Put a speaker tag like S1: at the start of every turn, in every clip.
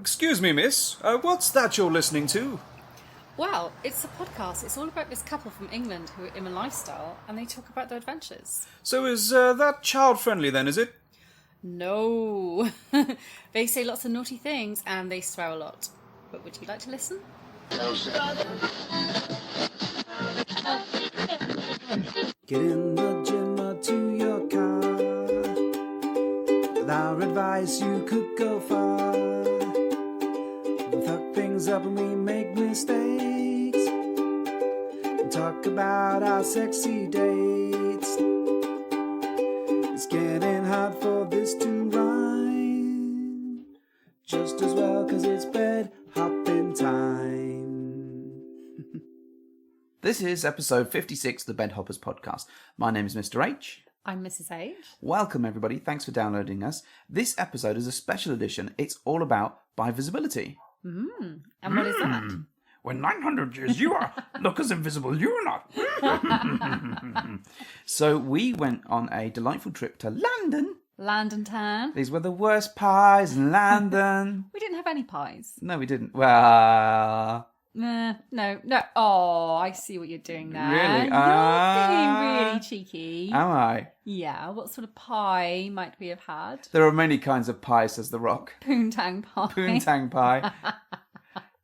S1: Excuse me, miss. What's that you're listening to?
S2: Well, it's a podcast. It's all about this couple from England who are in a lifestyle and they talk about their adventures.
S1: So is that child-friendly then, is it?
S2: No. They say lots of naughty things and they swear a lot. But would you like to listen?
S3: Get in the gym or to your car. With our advice you could go far. We fuck things up and we make mistakes. And talk about our sexy dates. It's getting hard for this to rhyme. Just as well cause it's bed hopping time.
S4: This is episode 56 of the Bed Hoppers podcast. My name is Mr. H.
S2: I'm Mrs. H.
S4: Welcome, everybody. Thanks for downloading us. This episode is a special edition. It's all about bivisibility.
S2: And what is that?
S4: When 900 years you are, look as invisible you're not. So we went on a delightful trip to London.
S2: London town.
S4: These were the worst pies in London.
S2: We didn't have any pies.
S4: No, we didn't. Well...
S2: No. Oh, I see what you're doing there.
S4: Really?
S2: You're being really cheeky.
S4: Am I?
S2: Yeah, what sort of pie might we have had?
S4: There are many kinds of pie, says The Rock.
S2: Poontang pie.
S4: Poontang pie.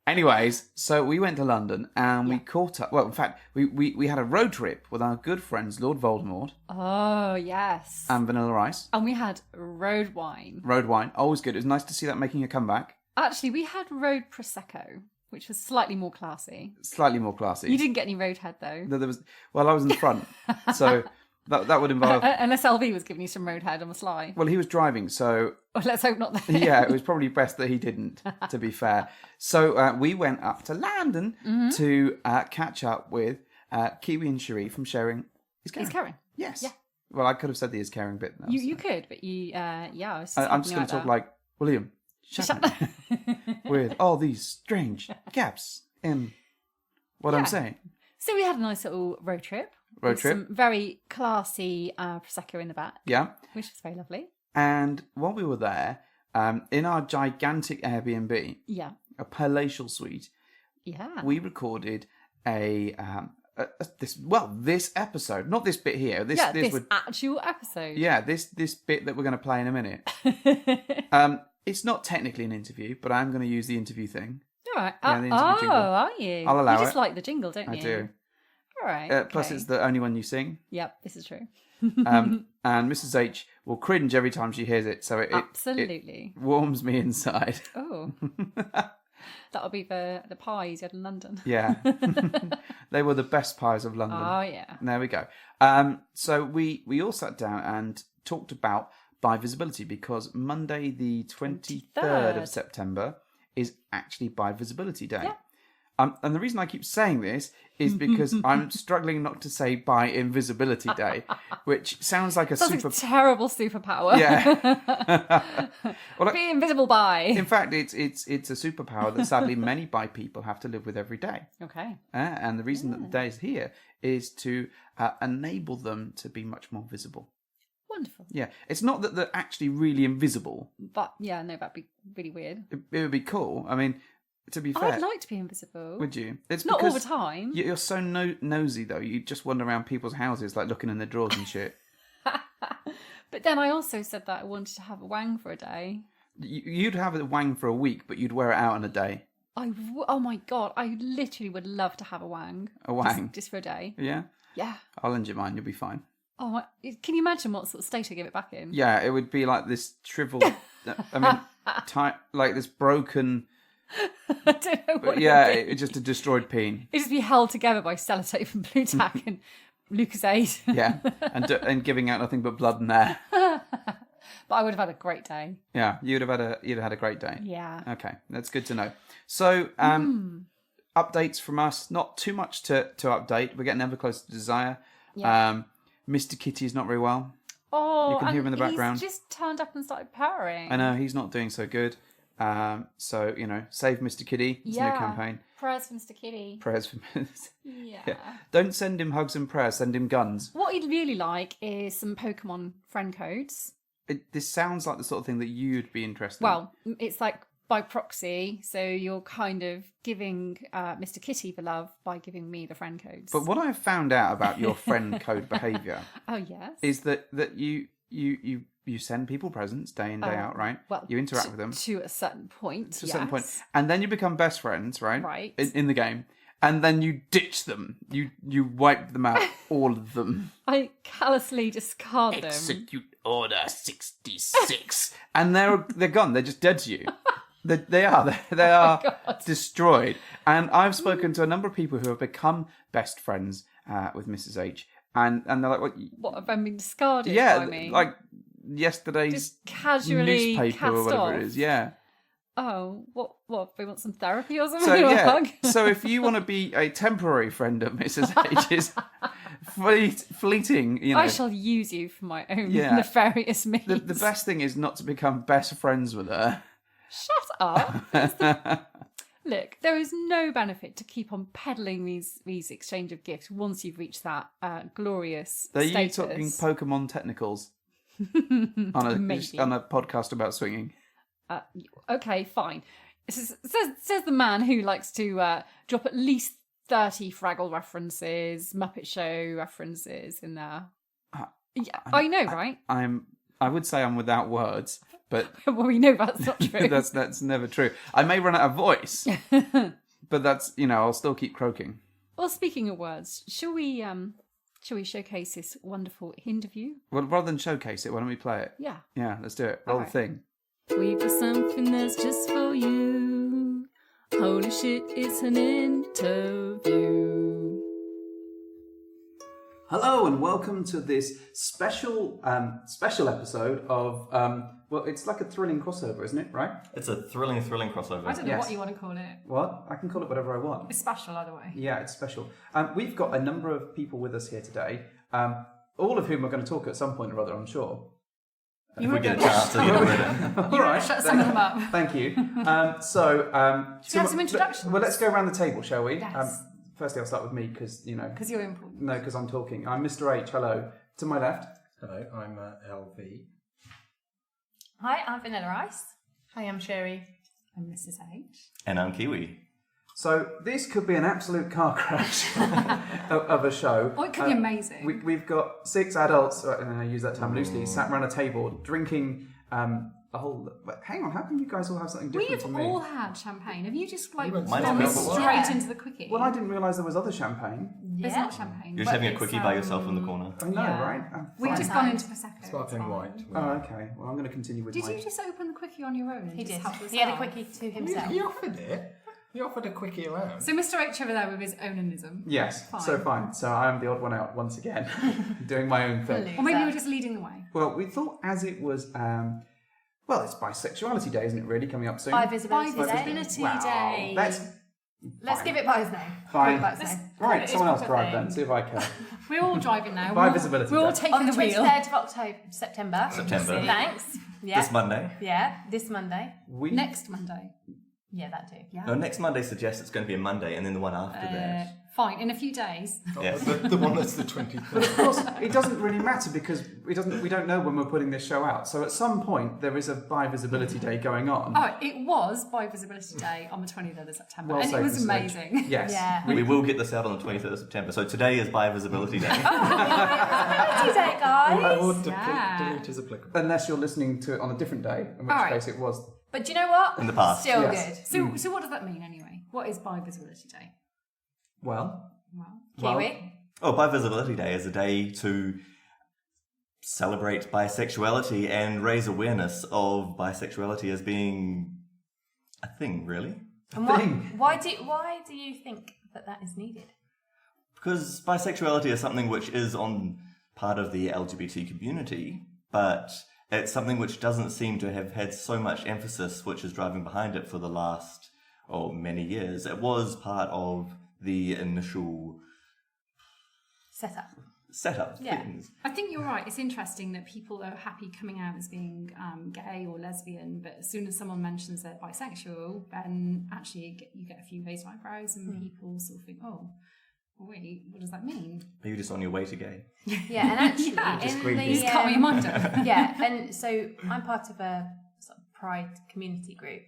S4: Anyways, so we went to London and we caught up. Well, in fact, we had a road trip with our good friends Lord Voldemort
S2: Oh, yes.
S4: and Vanilla Ice.
S2: And we had road wine.
S4: Road wine, always good. It was nice to see that making a comeback.
S2: Actually, we had road prosecco, which was slightly more classy.
S4: Slightly more classy.
S2: You didn't get any roadhead though.
S4: No, there was. Well, I was in the front, so that would involve.
S2: Unless LV was giving you some roadhead on the sly.
S4: Well, he was driving, so
S2: Well, let's hope not. Then.
S4: yeah, it was probably best that he didn't. To be fair, so we went up to London to catch up with Kiwi and Cherie from Sharing Is Caring.
S2: He's Karen.
S4: Yes.
S2: Yeah.
S4: Well, I could have said the Is Caring bit. Now,
S2: You could, but you, yeah, I was
S4: I'm just going to talk like William. Shut up. With all these strange gaps in what I'm saying.
S2: So we had a nice little road trip. With some very classy prosecco in the back.
S4: Yeah.
S2: Which was very lovely.
S4: And while we were there, in our gigantic Airbnb,
S2: Yeah.
S4: a palatial suite,
S2: Yeah.
S4: we recorded this episode, not this bit here. This
S2: actual episode.
S4: Yeah, this bit that we're going to play in a minute. It's not technically an interview, but I'm going to use the interview thing.
S2: All right.
S4: Yeah, the interview jingle.
S2: Are you?
S4: I'll allow
S2: You just
S4: it.
S2: like the jingle, don't you?
S4: I do.
S2: All right.
S4: Plus,
S2: okay.
S4: it's the only one you sing.
S2: Yep, this is true.
S4: And Mrs. H will cringe every time she hears it, so it
S2: Absolutely.
S4: warms me inside.
S2: Oh. That'll be the pies you had in London.
S4: Yeah. They were the best pies of London.
S2: Oh, yeah.
S4: There we go. So we all sat down and talked about bivisibility because Monday the 23rd of September is actually Bivisibility Day.
S2: Yeah.
S4: And the reason I keep saying this is because I'm struggling not to say Bi Invisibility Day, which sounds like a
S2: Sounds like a terrible superpower.
S4: Yeah. Well,
S2: Be invisible by.
S4: in fact, it's a superpower that sadly many bi people have to live with every day.
S2: Okay.
S4: And the reason that the day is here is to enable them to be much more visible.
S2: Wonderful.
S4: Yeah, it's not that they're actually really invisible.
S2: But, yeah, no, that'd be really weird.
S4: It would be cool. I mean, to be fair,
S2: I'd like to be invisible.
S4: would you? It's
S2: Not all the
S4: because
S2: time.
S4: You're so nosy, though. You just wander around people's houses, like looking in their drawers and shit.
S2: But then I also said that I wanted to have a wang for a day.
S4: You'd have a wang for a week, but you'd wear it out in a day.
S2: Oh my God, I literally would love to have a wang.
S4: A wang?
S2: Just for a day.
S4: Yeah?
S2: Yeah.
S4: I'll lend you mine. You'll be fine.
S2: Oh, can you imagine what sort of state I give it back in?
S4: Yeah, it would be like this shriveled... I mean, like this broken...
S2: I don't know what
S4: it just a destroyed peen.
S2: It'd just be held together by sellotape and blue tack and Lucasade.
S4: Yeah, and giving out nothing but blood and air.
S2: But I would have had a great day.
S4: Yeah, you'd have had a great day.
S2: Yeah.
S4: Okay, that's good to know. So, updates from us. Not too much to update. We're getting ever closer to Desire.
S2: Yeah.
S4: Mr. Kitty is not very well.
S2: Oh,
S4: You can hear him in the background.
S2: He's just turned up and started purring.
S4: I know he's not doing so good. So save Mr. Kitty. It's a new campaign.
S2: Prayers for Mr. Kitty.
S4: Prayers for.
S2: Yeah.
S4: Don't send him hugs and prayers. Send him guns.
S2: What he'd really like is some Pokemon friend codes.
S4: This sounds like the sort of thing that you'd be interested in.
S2: Well, it's like by proxy. So you're kind of giving Mr. Kitty the love by giving me the friend codes.
S4: But what I've found out about your friend code behaviour
S2: oh yes,
S4: is that you send people presents day in, day out, right?
S2: Well,
S4: you interact with them
S2: to a certain point.
S4: to a certain point, and then you become best friends, right?
S2: Right.
S4: In the game, and then you ditch them. You wipe them out, all of them.
S2: I callously discard them.
S4: Execute Order 66, and they're gone. They're just dead to you. They are
S2: God.
S4: destroyed. And I've spoken to a number of people who have become best friends with Mrs. H, and they're like,
S2: What have I been discarded
S4: yeah,
S2: by me?
S4: like yesterday's
S2: Just casually
S4: newspaper
S2: cast
S4: or whatever
S2: off.
S4: it is. Yeah.
S2: Oh, what? They want some therapy or something?
S4: So
S2: Or a
S4: yeah.
S2: hug?
S4: So if you want to be a temporary friend of Mrs. H's, fleeting,
S2: I shall use you for my own
S4: Yeah.
S2: nefarious means.
S4: the best thing is not to become best friends with her.
S2: Shut up. Look, there is no benefit to keep on peddling these exchange of gifts once you've reached that glorious
S4: Are you
S2: status.
S4: talking Pokemon technicals on
S2: Maybe.
S4: a podcast about swinging?
S2: Okay, fine. Says the man who likes to drop at least 30 Fraggle references, Muppet Show references in there. Yeah, I know, right?
S4: I would say I'm without words, but
S2: Well, we know that's not true.
S4: that's never true. I may run out of voice, but that's I'll still keep croaking.
S2: Well, speaking of words, shall we showcase this wonderful interview?
S4: Well, rather than showcase it, why don't we play it?
S2: Yeah.
S4: Yeah, let's do it. Roll the
S2: Alright.
S4: thing.
S2: We've got something that's just for you. Holy shit, it's an interview.
S4: Hello and welcome to this special episode of well, it's like a thrilling crossover, isn't it? Right?
S5: It's a thrilling crossover.
S6: I don't know
S4: Yes.
S6: what you want to call it.
S4: What? I can call it whatever I want.
S6: It's special either way.
S4: Yeah, it's special. We've got a number of people with us here today, all of whom are going to talk at some point or other, I'm sure.
S5: If we get a chance to get it written.
S4: All right.
S6: Shut some of them up.
S4: Thank you.
S6: Should we have some introductions?
S4: Well, let's go around the table, shall we?
S6: Yes.
S4: Firstly, I'll start with me because
S6: Because you're important.
S4: No, because I'm talking. I'm Mr. H. Hello. To my left.
S7: Hello, I'm LV.
S6: Hi, I'm Vanilla Ice.
S8: Hi, I'm Sherry.
S6: I'm Mrs. H.
S5: And I'm Kiwi.
S4: So this could be an absolute car crash of a show.
S6: Oh, it could be amazing.
S4: We've got 6 adults, and I use that term loosely, sat around a table drinking a whole... But hang on, how come you guys all have something different
S6: We've
S4: from me?
S6: all had champagne. Have you just
S7: Mine's
S6: gone
S7: purple.
S6: straight
S8: Yeah.
S6: into the quickie?
S4: Well, I didn't realise there was other champagne.
S6: There's not champagne.
S5: You're
S6: but
S5: just having a
S6: it's,
S5: quickie by yourself in the corner.
S4: I know,
S6: Yeah.
S4: right?
S6: We've
S4: Fine.
S6: just gone into Prosecco.
S7: Sparkling
S6: It's
S7: white.
S6: fine.
S4: Oh, okay. Well, I'm going to continue with
S6: Did
S4: my...
S6: you just open the quickie on your own? And
S8: He
S6: just
S8: did.
S6: help us
S8: He had a
S6: out?
S8: quickie to himself.
S7: He offered it. He offered a quickie around.
S6: So Mr. H over there with his onanism.
S4: Yes,
S6: Fine.
S4: so fine. So I am the odd one out once again, doing my own thing.
S6: Or maybe we're just leading the way.
S4: Well, we thought as it was... well, it's Bisexuality Day, isn't it, really, coming up soon?
S8: By Visibility
S6: By
S8: Day.
S6: Visibility
S4: Wow,
S6: Day.
S4: Let's
S8: Let's give it by his name.
S4: Fine.
S8: By his name.
S4: Right,
S8: It's
S4: someone else
S8: proper
S4: drive
S8: thing.
S4: then, see if I can.
S6: We're all driving now.
S4: By
S6: We're all-
S4: Visibility
S6: We're all
S4: Day.
S6: taking
S8: On the
S6: the wheel.
S8: 23rd of September.
S5: September.
S8: Thanks. Yeah.
S5: This Monday.
S8: Yeah, this Monday.
S4: We
S6: Next Monday.
S8: Yeah, that too.
S6: Yeah.
S5: No, next Monday suggests it's going to be a Monday, and then the one after that.
S6: Fine, in a few days.
S5: Yes.
S7: The one that's the
S4: But
S7: 23rd.
S4: of course, it doesn't really matter because we don't know when we're putting this show out. So at some point, there is a Bi Visibility Day going on.
S6: Oh, it was by Visibility Day on the 23rd of September,
S4: Well
S6: and it
S4: saved,
S6: was
S4: Mr. H.
S6: amazing.
S4: Yes.
S8: Yeah.
S5: We will get this out on the 23rd of September. So today is Bi Visibility Day.
S8: Happy day, guys.
S7: Or
S6: Yeah.
S7: delete is applicable.
S4: Unless you're listening to it on a different day, in which
S6: All right.
S4: case it was.
S8: But do you know what?
S5: In the past.
S8: Still
S4: Yes.
S8: good.
S6: So what does that mean anyway? What is by Visibility Day?
S4: Well,
S6: Well,
S8: Kiwi.
S5: Oh, Bi Visibility Day is a day to celebrate bisexuality and raise awareness of bisexuality as being a thing, really.
S8: And why do you think that is needed?
S5: Because bisexuality is something which is on part of the LGBT community, but it's something which doesn't seem to have had so much emphasis, which is driving behind it for the last, many years. It was part of the initial setup
S8: Yeah.
S5: things.
S6: I think you're right. It's interesting that people are happy coming out as being gay or lesbian, but as soon as someone mentions they're bisexual, then actually you get a few raised eyebrows and people sort of think, oh, wait, what does that mean?
S5: Are you just on your way to gay?
S8: Yeah, and actually,
S6: Just
S8: in
S6: Just cut me your mind up.
S8: yeah, and so I'm part of a sort of pride community group,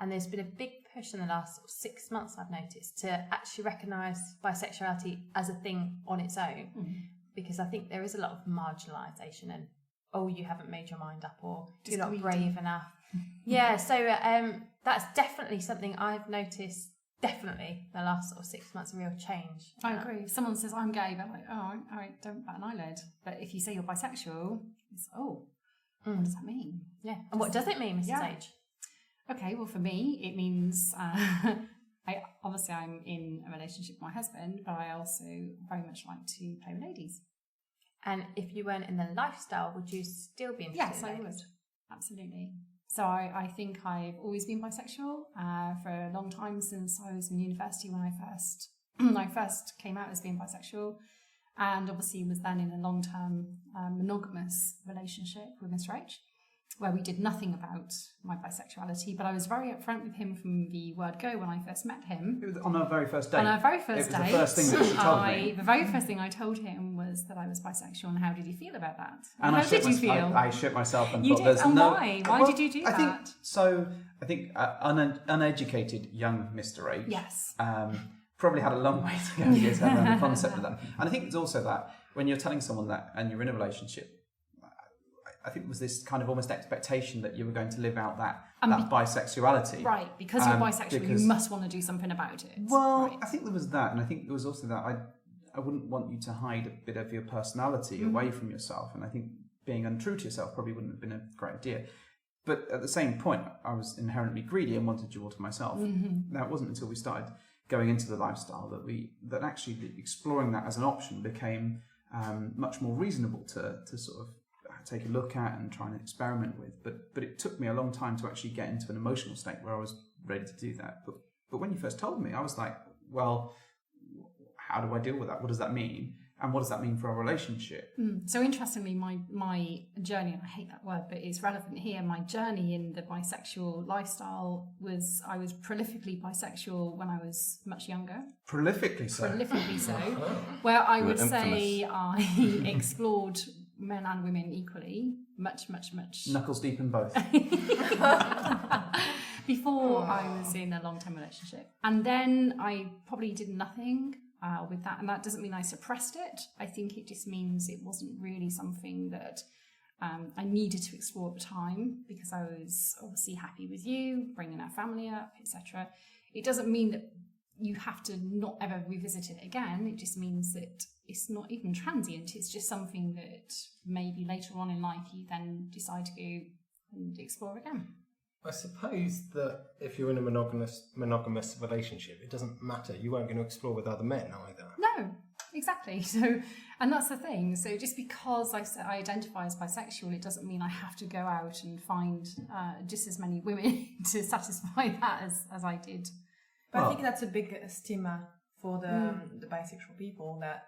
S8: And there's been a big push in the last sort of 6 months, I've noticed, to actually recognise bisexuality as a thing on its own. Because I think there is a lot of marginalisation and, oh, you haven't made your mind up, or you're not brave enough. Yeah, so that's definitely something I've noticed, definitely, the last sort of 6 months, a real change.
S6: I agree. If someone says, I'm gay, they're like, oh, I don't bat an eyelid. But if you say you're bisexual, it's, what does that mean?
S8: Yeah. And what does it mean, Mrs. H?
S6: Okay, well, for me, it means I'm in a relationship with my husband, but I also very much like to play with ladies.
S8: And if you weren't in the lifestyle, would you still be interested
S6: Yes,
S8: in
S6: I
S8: ladies?
S6: would. Absolutely. So I think I've always been bisexual for a long time, since I was in university when I first came out as being bisexual, and obviously was then in a long-term monogamous relationship with Mr. H, where we did nothing about my bisexuality, but I was very upfront with him from the word go when I first met him.
S4: It was on our very first date.
S6: On our very first
S4: it was
S6: date,
S4: the first thing that she told me.
S6: the very first thing I told him was that I was bisexual, and how did you feel about that?
S4: And
S6: how
S4: I shit
S6: did you feel?
S4: I shit myself and
S6: You
S4: thought
S6: did?
S4: there's
S6: And
S4: no...
S6: why? Why did you do that?
S4: I think uneducated young Mr. H
S6: Yes.
S4: probably had a long way to go to get around the concept of that. And I think it's also that when you're telling someone that and you're in a relationship, I think it was this kind of almost expectation that you were going to live out that bisexuality.
S6: Right, because you're bisexual, you must want to do something about it.
S4: Well,
S6: right.
S4: I think there was that, and I think there was also that I wouldn't want you to hide a bit of your personality away from yourself, and I think being untrue to yourself probably wouldn't have been a great idea. But at the same point, I was inherently greedy and wanted you all to myself. Now, it wasn't until we started going into the lifestyle that actually exploring that as an option became much more reasonable to sort of take a look at and try and experiment with. But it took me a long time to actually get into an emotional state where I was ready to do that. But when you first told me, I was like, well, how do I deal with that? What does that mean? And what does that mean for our relationship?
S6: So interestingly, my journey, and I hate that word, but it's relevant here, my journey in the bisexual lifestyle was, I was prolifically bisexual when I was much younger.
S4: Prolifically so.
S6: Prolifically so. Where I would
S5: infamous.
S6: say I explored men and women equally, much.
S4: Knuckles deep in both.
S6: Before I was in a long-term relationship. And then I probably did nothing with that. And that doesn't mean I suppressed it. I think it just means it wasn't really something that I needed to explore at the time, because I was obviously happy with you, bringing our family up, etc. It doesn't mean that you have to not ever revisit it again. It just means that it's not even transient. It's just something that maybe later on in life you then decide to go and explore again.
S7: I suppose that if you're in a monogamous relationship, it doesn't matter. You weren't going to explore with other men either.
S6: No, exactly. So, and that's the thing. So just because I identify as bisexual, it doesn't mean I have to go out and find just as many women to satisfy that as I did.
S9: But I think that's a big stigma for the bisexual people, that,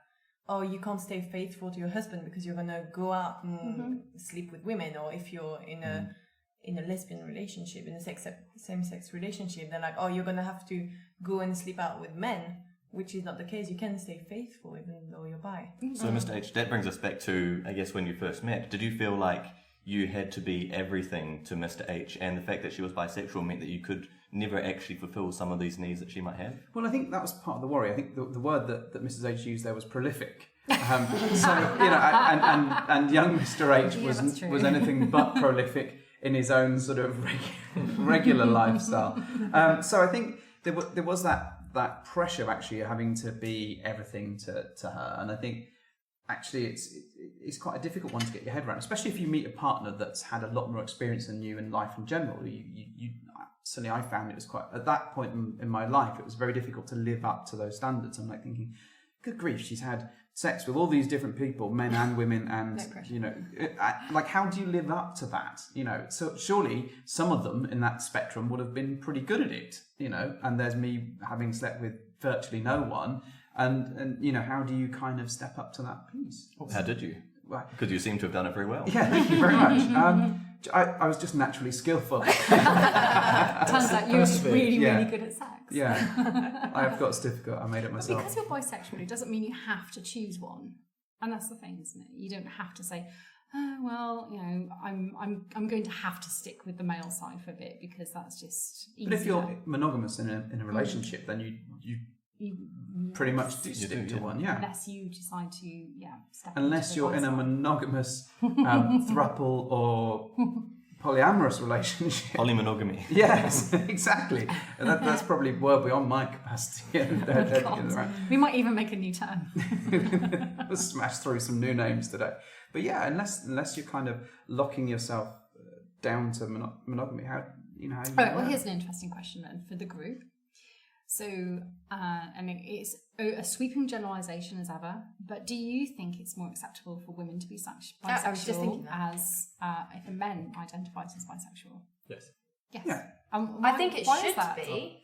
S9: oh, you can't stay faithful to your husband because you're going to go out and sleep with women. Or if you're in a lesbian relationship, in a same-sex relationship, they're like, oh, you're going to have to go and sleep out with men, which is not the case. You can stay faithful even though you're bi.
S5: So, Mr. H, that brings us back to, I guess, when you first met. Did you feel like you had to be everything to Mr. H, and the fact that she was bisexual meant that you could never actually fulfill some of these needs that she might have?
S4: Well, I think that was part of the worry. I think the word that Mrs. H used there was prolific. So, and young Mr. H was anything but prolific in his own sort of regular lifestyle. So I think there was that pressure of actually having to be everything to her, and I think actually it's quite a difficult one to get your head around, especially if you meet a partner that's had a lot more experience than you in life in general. You certainly, I found it was quite, at that point in my life, it was very difficult to live up to those standards. I'm like thinking, good grief, she's had sex with all these different people, men and women, and like, how do you live up to that? So surely some of them in that spectrum would have been pretty good at it, and there's me having slept with virtually no one, and how do you kind of step up to that piece?
S5: How did you? Because you seem to have done it very well.
S4: Yeah, thank you very much. I was just naturally skillful.
S6: Turns out you're just really good at sex.
S4: Yeah, I've got a certificate. I made it
S6: But
S4: myself.
S6: because you're bisexual, it doesn't mean you have to choose one. And that's the thing, isn't it? You don't have to say, well, you know, I'm going to have to stick with the male side for a bit because that's just easier.
S4: But if you're monogamous in a relationship, then you pretty much do stick to one, yeah.
S6: Unless you decide to, step
S4: Unless
S6: into the
S4: you're in a
S6: side.
S4: monogamous throuple or polyamorous relationship.
S5: Polymonogamy.
S4: Yes, exactly. And that's probably well beyond my capacity.
S6: We might even make a new term.
S4: We'll smash through some new names today. But yeah, unless you're kind of locking yourself down to monogamy, how you
S6: All right, well, here's an interesting question then for the group. So, it's a sweeping generalisation as ever, but do you think it's more acceptable for women to be bisexual
S8: I was just thinking that.
S6: as if a men identifies as bisexual?
S7: Yes.
S6: Yes.
S4: Yeah.
S6: Why,
S8: I think it
S6: why
S8: should
S6: is that?
S8: be.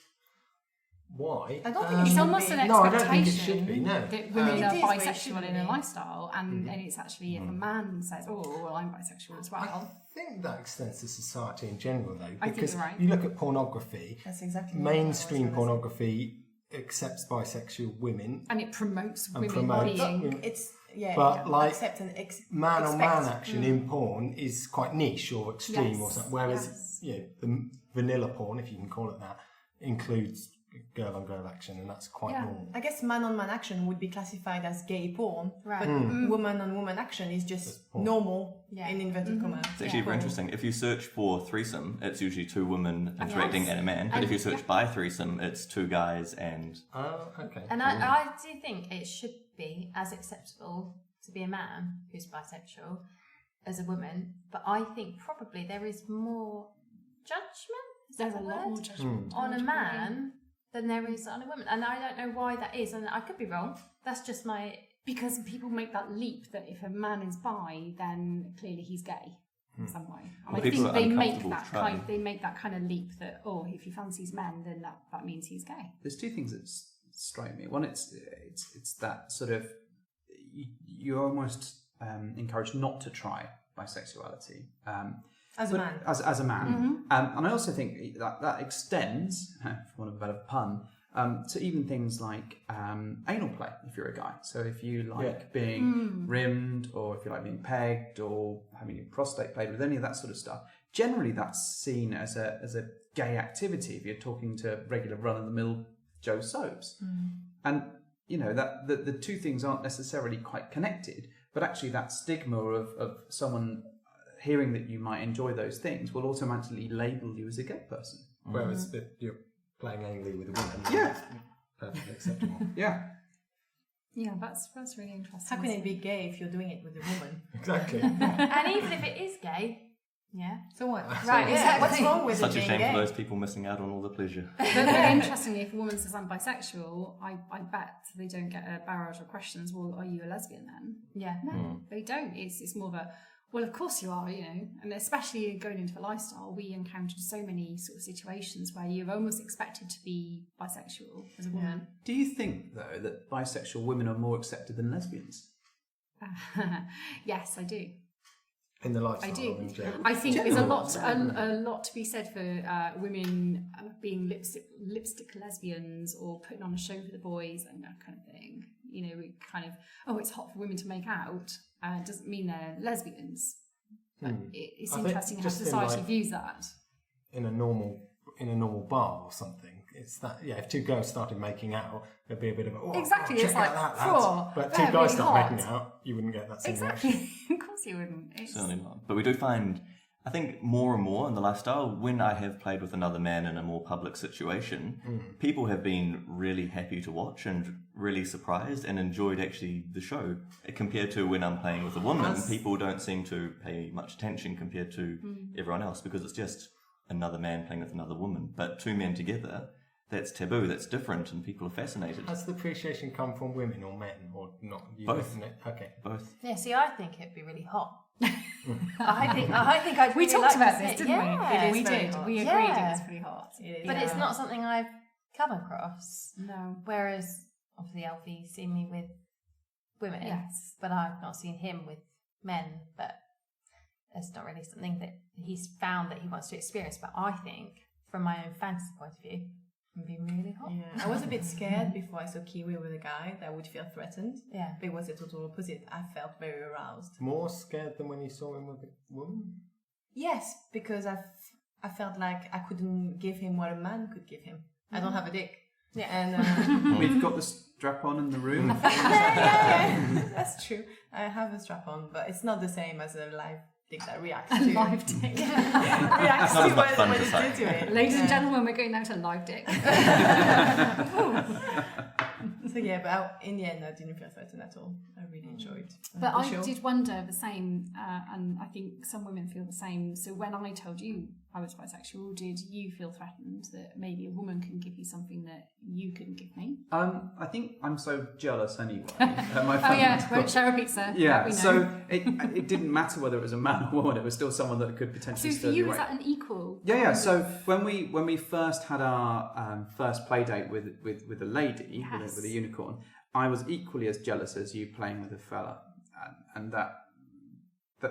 S7: Why?
S9: I don't think it
S6: It's
S9: should
S6: almost
S9: be.
S6: an
S7: No, I
S6: expectation
S7: don't think it should be, no.
S6: that women
S9: It
S6: are
S9: is where it
S6: bisexual
S9: shouldn't
S6: in a
S9: be.
S6: lifestyle, and it's actually if a man says, "Oh, well, I'm bisexual as
S7: I
S6: well."
S7: think that extends to society in general, though,
S6: I think
S7: because
S6: you're right.
S7: you look at pornography.
S9: That's exactly what I was
S7: Mainstream
S9: gonna say.
S7: pornography accepts bisexual women,
S6: And it promotes
S7: And
S6: women
S7: promotes-
S6: being.
S9: It's
S7: but like
S9: accept and
S7: man-on-man
S9: expect.
S7: action in porn is quite niche or extreme or
S6: Yes,
S7: something. Whereas
S6: yes.
S7: you know, the vanilla porn, if you can call it that, includes girl-on-girl action, and that's quite
S6: Yeah.
S7: normal.
S9: I guess man-on-man action would be classified as gay porn,
S8: Right.
S9: but
S7: Mm.
S9: woman-on-woman action is just
S7: Just porn.
S9: normal
S8: Yeah.
S9: in inverted commas.
S5: It's actually very interesting. If you search for threesome, it's usually two women interacting and a man. But if you search by threesome, it's two guys and...
S7: Oh, okay.
S8: And
S7: cool.
S8: I do think it should be as acceptable to be a man who's bisexual as a woman, but I think probably there is more judgment. Is
S6: There's
S8: that
S6: a
S8: the
S6: lot
S8: word?
S6: more judgment
S8: On a man than there is on a woman, and I don't know why that is, and I could be wrong. That's just my.
S6: Because people make that leap that if a man is bi, then clearly he's gay in some way. And
S5: Well,
S6: I
S5: people
S6: think
S5: are
S6: they make
S5: uncomfortable
S6: that
S5: trying.
S6: kind of leap that if he fancies men, then that means he's gay.
S4: There's two things that strike me. One, it's that sort of you're almost encouraged not to try bisexuality
S9: As a
S4: but-
S9: man.
S4: as a man, and I also think that extends, for want of a better pun, to even things like anal play. If you're a guy, so if you like being rimmed, or if you like being pegged, or having your prostate played with, any of that sort of stuff, generally that's seen as a gay activity. If you're talking to regular run-of-the-mill Joe Soaps, and you know that the two things aren't necessarily quite connected, but actually that stigma of someone hearing that you might enjoy those things will automatically label you as a gay person.
S7: Whereas if you're playing anally with a woman,
S4: Yeah.
S7: that's perfectly acceptable.
S4: Yeah.
S6: Yeah, that's really interesting.
S9: How can it be gay if you're doing it with a woman?
S7: Exactly.
S8: And even if it is gay, yeah.
S9: So what?
S8: Right,
S9: Yeah,
S8: exactly.
S9: what's wrong with
S5: Such
S9: it
S5: a
S9: being
S5: shame
S9: gay?
S5: for those people missing out on all the pleasure.
S6: But interestingly, if a woman says I'm bisexual, I bet they don't get a barrage of questions. Well, are you a lesbian then?
S8: Yeah.
S6: No, they don't. It's more of a, well, of course you are, you know. And especially going into a lifestyle, we encountered so many sort of situations where you're almost expected to be bisexual as a woman.
S4: Do you think though that bisexual women are more accepted than lesbians?
S6: Yes, I do.
S7: In the lifestyle.
S6: I do.
S7: in general.
S6: I think there's a lot to be said for women being lipstick lesbians or putting on a show for the boys and that kind of thing. You know, we kind of, it's hot for women to make out. Doesn't mean they're lesbians. But it's
S7: I think
S6: interesting how
S7: just in,
S6: society
S7: like,
S6: views that.
S7: in a normal bar or something. It's that, if two girls started making out, there'd be a bit of a
S6: Exactly,
S7: check
S6: it's like,
S7: out that,
S6: "Whoa,
S7: lads." But
S6: they're
S7: two guys
S6: really
S7: start
S6: hot.
S7: making out, you wouldn't get that same reaction.
S6: Exactly. Of course you wouldn't. It's,
S5: Certainly not. But we do find, I think, more and more in the lifestyle, when I have played with another man in a more public situation, people have been really happy to watch and really surprised and enjoyed actually the show. Compared to when I'm playing with a woman, people don't seem to pay much attention compared to everyone else, because it's just another man playing with another woman. But two men together, that's taboo, that's different, and people are fascinated.
S7: Has the appreciation come from women or men, or not?
S5: Both.
S7: Isn't it? Okay.
S5: Both.
S8: Yeah, see, I think it'd be really hot. I think I'd
S6: we
S8: really
S6: talked
S8: like
S6: about
S8: to
S6: this,
S8: see it.
S6: didn't
S8: Yeah,
S6: we?
S8: it's very
S6: did.
S8: hot.
S6: We agreed
S8: Yeah.
S6: it was pretty hot.
S8: But it's not something I've come across.
S6: No.
S8: Whereas, obviously, Alfie's seen me with women.
S6: Yes.
S8: But I've not seen him with men. But it's not really something that he's found that he wants to experience. But I think, from my own fantasy point of view, and be really hot.
S9: Yeah, I was a bit scared before I saw Kiwi with a guy that I would feel threatened.
S8: Yeah.
S9: But it was the total opposite. I felt very aroused.
S7: More scared than when you saw him with a woman?
S9: Yes, because I felt like I couldn't give him what a man could give him. I don't have a dick.
S8: Yeah.
S9: And
S4: We've got the strap on in the room.
S9: yeah, that's true. I have a strap on, but it's not the same as a live dick that reacts to
S2: Live dick.
S9: reacts
S5: Not
S9: to
S5: as much fun
S9: when
S5: to
S9: it's
S5: say.
S9: due to it.
S2: Ladies and
S9: Yeah.
S2: gentlemen, we're going now to live dick.
S9: So yeah, but in the end, I didn't feel threatened at all. I really enjoyed.
S2: But
S9: the
S2: I
S9: show.
S2: did wonder the same, and I think some women feel the same. So when I told you I was bisexual, did you feel threatened that maybe a woman can give you something that you couldn't give me?
S4: I think I'm so jealous anyway.
S2: Oh yeah, won't share a pizza.
S4: Yeah,
S2: we know.
S4: so it didn't matter whether it was a man or woman; it was still someone that could potentially.
S2: So for
S4: steal
S2: you,
S4: away.
S2: was that an equal?
S4: Yeah. So when we first had our first play date with a lady,
S2: Yes.
S4: with a unicorn, I was equally as jealous as you playing with a fella, and that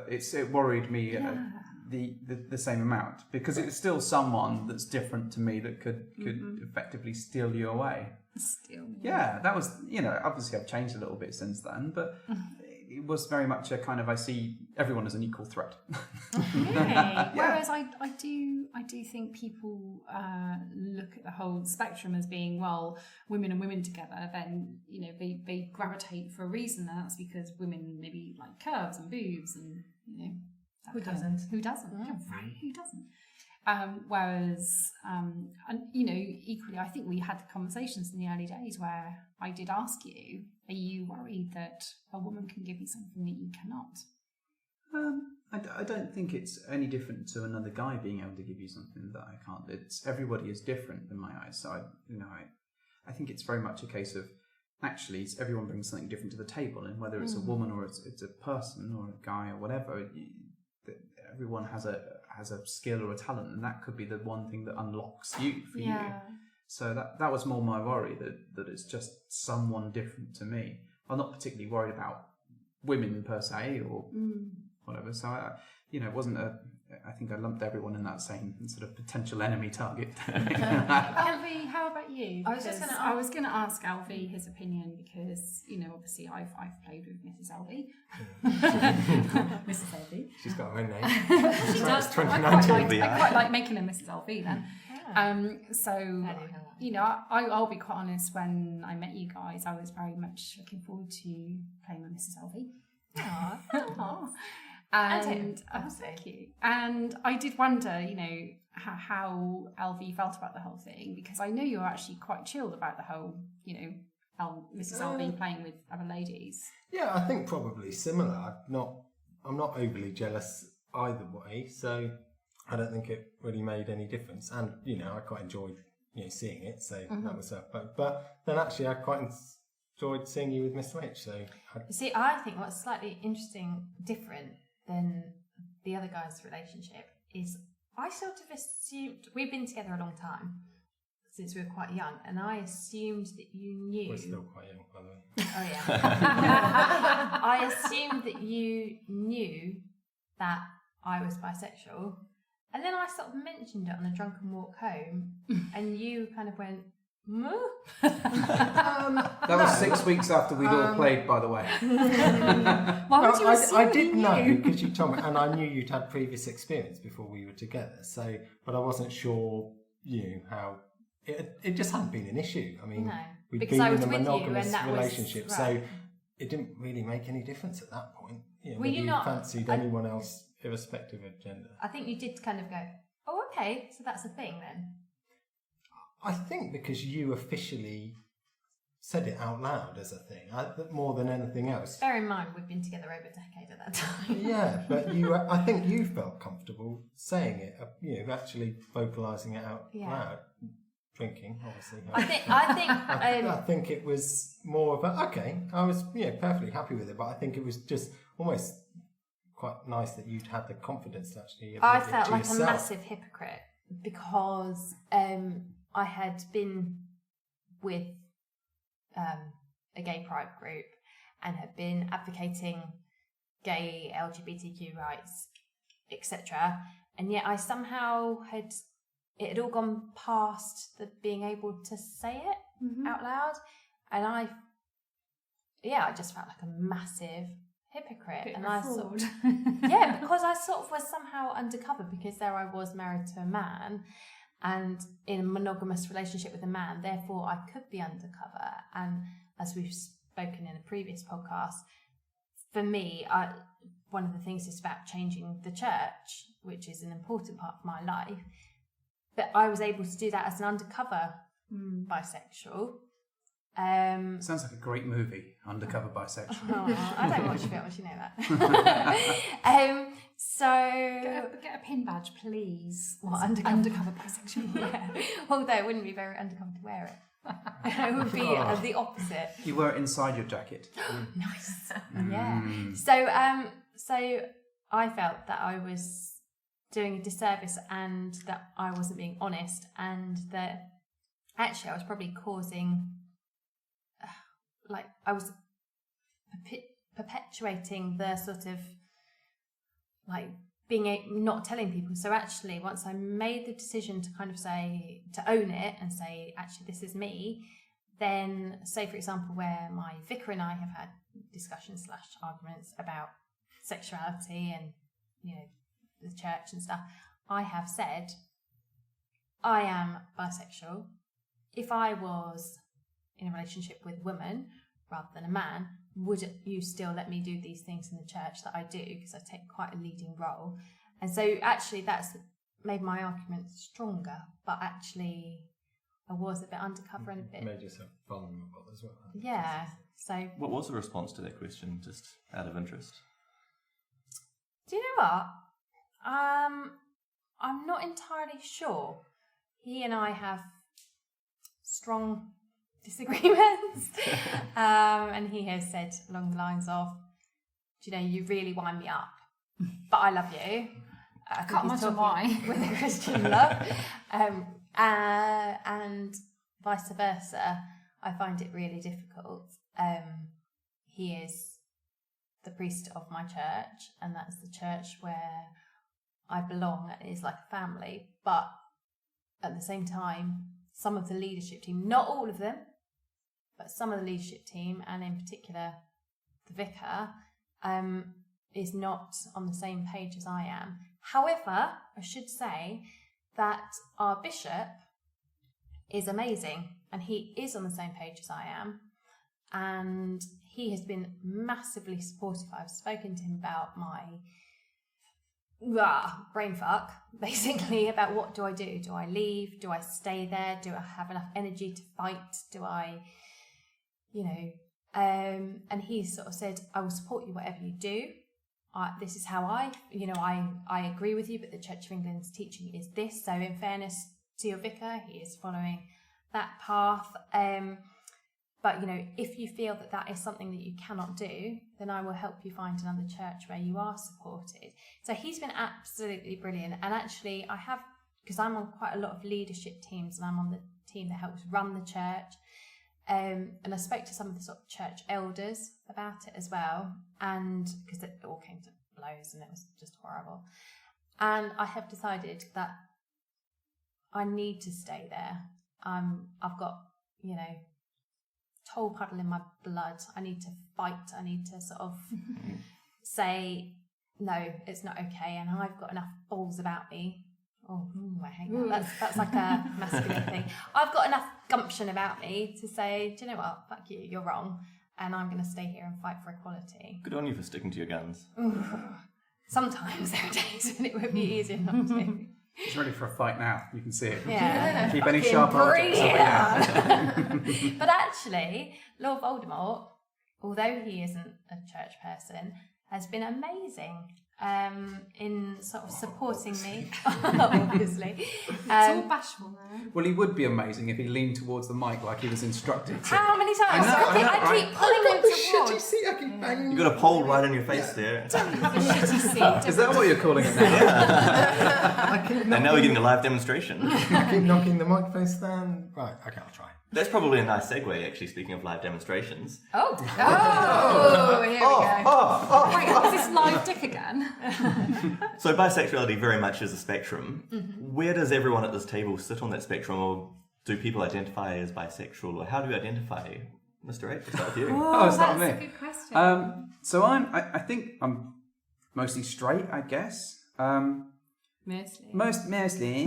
S4: it worried me the same amount, because it's still someone that's different to me that could effectively steal you away.
S2: Still.
S4: Yeah, that was, obviously I've changed a little bit since then, but it was very much a kind of, I see everyone as an equal threat.
S2: Really? Whereas I do think people look at the whole spectrum as being, well, women and women together, then they gravitate for a reason, and that's because women maybe like curves and boobs and that
S9: Who
S2: kind of-
S9: doesn't?
S2: who doesn't? Yeah, right, who doesn't? Whereas, and equally, I think we had the conversations in the early days where I did ask you, are you worried that a woman can give you something that you cannot?
S4: I don't think it's any different to another guy being able to give you something that I can't. Everybody is different in my eyes. So I think it's very much a case of actually everyone brings something different to the table, and whether it's a woman or it's a person or a guy or whatever, everyone has a skill or a talent, and that could be the one thing that unlocks you for you. So that was more my worry, that it's just someone different to me. I'm not particularly worried about women per se or whatever. So it wasn't I think I lumped everyone in that same sort of potential enemy target.
S2: Alfie, how about you?
S8: I was just
S2: Because
S8: gonna
S2: I was going to ask Alfie his opinion, because obviously I've played with Mrs. Alfie. Mrs. Alfie.
S7: She's got her own name.
S2: She does.
S7: It's
S2: I
S7: 2019.
S2: quite like making her Mrs. Alfie then. I'll be quite honest. When I met you guys, I was very much looking forward to playing with Mrs. Alfie.
S8: Aww.
S2: And thank you. And I did wonder, how LV felt about the whole thing, because I know you're actually quite chilled about the whole, Mrs. LV playing with other ladies.
S7: Yeah, I think probably similar. I'm not overly jealous either way, so I don't think it really made any difference. And I quite enjoyed seeing it, so that was but then actually I quite enjoyed seeing you with Miss Rich. So
S8: See, I think what's slightly interesting, different than the other guy's relationship is I sort of assumed we've been together a long time since we were quite young, and I assumed that you knew.
S7: we're still quite young, by the way.
S8: Oh yeah. I assumed that you knew that I was bisexual, and then I sort of mentioned it on a drunken walk home, and you kind of went, "Moo?"
S4: That was 6 weeks after we'd all played, by the way.
S2: Why would you assume
S7: I did
S2: he
S7: know
S2: knew?
S7: because you told me, and I knew you'd had previous experience before we were together. So, but I wasn't sure, how it just hadn't been an issue. I mean,
S8: No,
S7: we'd
S8: because
S7: been
S8: I was
S7: in a
S8: with you and
S7: monogamous
S8: that was-
S7: relationship, so
S8: right.
S7: it didn't really make any difference at that point.
S8: Were
S7: Whether
S8: you
S7: you
S8: not-
S7: fancied anyone else, irrespective of gender.
S8: I think you did kind of go, "Oh, okay, so that's a thing then."
S7: I think because you officially said it out loud as a thing, more than anything else.
S8: Bear in mind, we've been together over a decade at that time.
S7: Yeah, but I think you felt comfortable saying it, actually vocalising it out loud. Drinking, obviously. I think it was more of okay, I was perfectly happy with it, but I think it was just almost quite nice that you'd had the confidence to actually admit
S8: I
S7: it
S8: felt
S7: to
S8: like
S7: yourself.
S8: a massive hypocrite because I had been with a gay pride group and had been advocating gay LGBTQ rights, etc. And yet I somehow had it had all gone past the being able to say it out loud, and I just felt like a massive hypocrite, and I sort of, because I sort of was somehow undercover, because there I was married to a man and in a monogamous relationship with a man, therefore I could be undercover. And as we've spoken in a previous podcast, for me, one of the things is about changing the church, which is an important part of my life, but I was able to do that as an undercover bisexual.
S4: Sounds like a great movie, Undercover Bisexual.
S8: I don't watch films, you know that. So
S6: get a pin badge, please.
S8: What,
S6: undercover bisexual?
S8: Yeah. Although it wouldn't be very undercover to wear it. It would be the opposite.
S4: You wear it inside your jacket.
S8: Nice. Yeah. So I felt that I was doing a disservice and that I wasn't being honest, and that actually I was probably causing, I was perpetuating the sort of not telling people. So actually, once I made the decision to kind of say, to own it and say, actually, this is me, then say, for example, where my vicar and I have had discussions / arguments about sexuality and, the church and stuff, I have said, I am bisexual. If I was in a relationship with a woman rather than a man, would you still let me do these things in the church that I do? Because I take quite a leading role. And so actually that's made my argument stronger, but actually I was a bit undercover and a bit...
S7: Made yourself vulnerable as well.
S8: Yeah, so...
S5: What was the response to that question, just out of interest?
S8: Do you know what? I'm not entirely sure. He and I have strong disagreements. And he has said along the lines of, you really wind me up, but I love you. I
S6: can't imagine why.
S8: With a Christian love. And vice versa, I find it really difficult. He is the priest of my church, and that's the church where I belong. It is like a family, but at the same time, some of the leadership team, not all of them, but some of the leadership team, and in particular the vicar, is not on the same page as I am. However, I should say that our bishop is amazing, and he is on the same page as I am, and he has been massively supportive. I've spoken to him about my brain fuck, basically, about what do I do? Do I leave? Do I stay there? Do I have enough energy to fight? Do I, and he sort of said, I will support you whatever you do. This is how I agree with you, but the Church of England's teaching is this. So in fairness to your vicar, he is following that path. But, if you feel that that is something that you cannot do, then I will help you find another church where you are supported. So he's been absolutely brilliant. And actually I have, because I'm on quite a lot of leadership teams, and I'm on the team that helps run the church. And I spoke to some of the sort of church elders about it as well. And because it all came to blows and it was just horrible. And I have decided that I need to stay there. I've got, toll puddle in my blood. I need to fight. I need to sort of say, no, it's not okay. And I've got enough balls about me. Oh, I hate that. That's like a masculine thing. I've got enough gumption about me to say, do you know what? Fuck you, you're wrong. And I'm going to stay here and fight for equality.
S5: Good on you for sticking to your guns.
S8: Sometimes there are days when it would be easier not to.
S4: He's ready for a fight now. You can see it.
S8: Yeah.
S4: Keep any sharp objects away now.
S8: But actually, Lord Voldemort, although he isn't a church person, has been amazing in sort of supporting me, obviously.
S6: It's all bashful now.
S4: Well, he would be amazing if he leaned towards the mic like he was instructed to.
S8: How many times? I keep pulling him towards.
S7: I keep banging.
S5: You got a pole right in your face there.
S6: Don't have a shitty seat.
S4: Is that what you're calling it now?
S7: I keep
S5: And now we're getting a live demonstration.
S7: I keep knocking the microphone stand. Right, okay, I'll try.
S5: That's probably a nice segue, actually, speaking of live demonstrations.
S6: Oh, here we go. Wait, is this live dick again?
S5: So bisexuality very much is a spectrum. Where does everyone at this table sit on that spectrum, or do people identify as bisexual, or how do you identify? Mr. H, we'll start with you.
S6: That's a good question.
S4: So I think I'm mostly straight, I guess.
S6: Mostly.
S4: Mostly.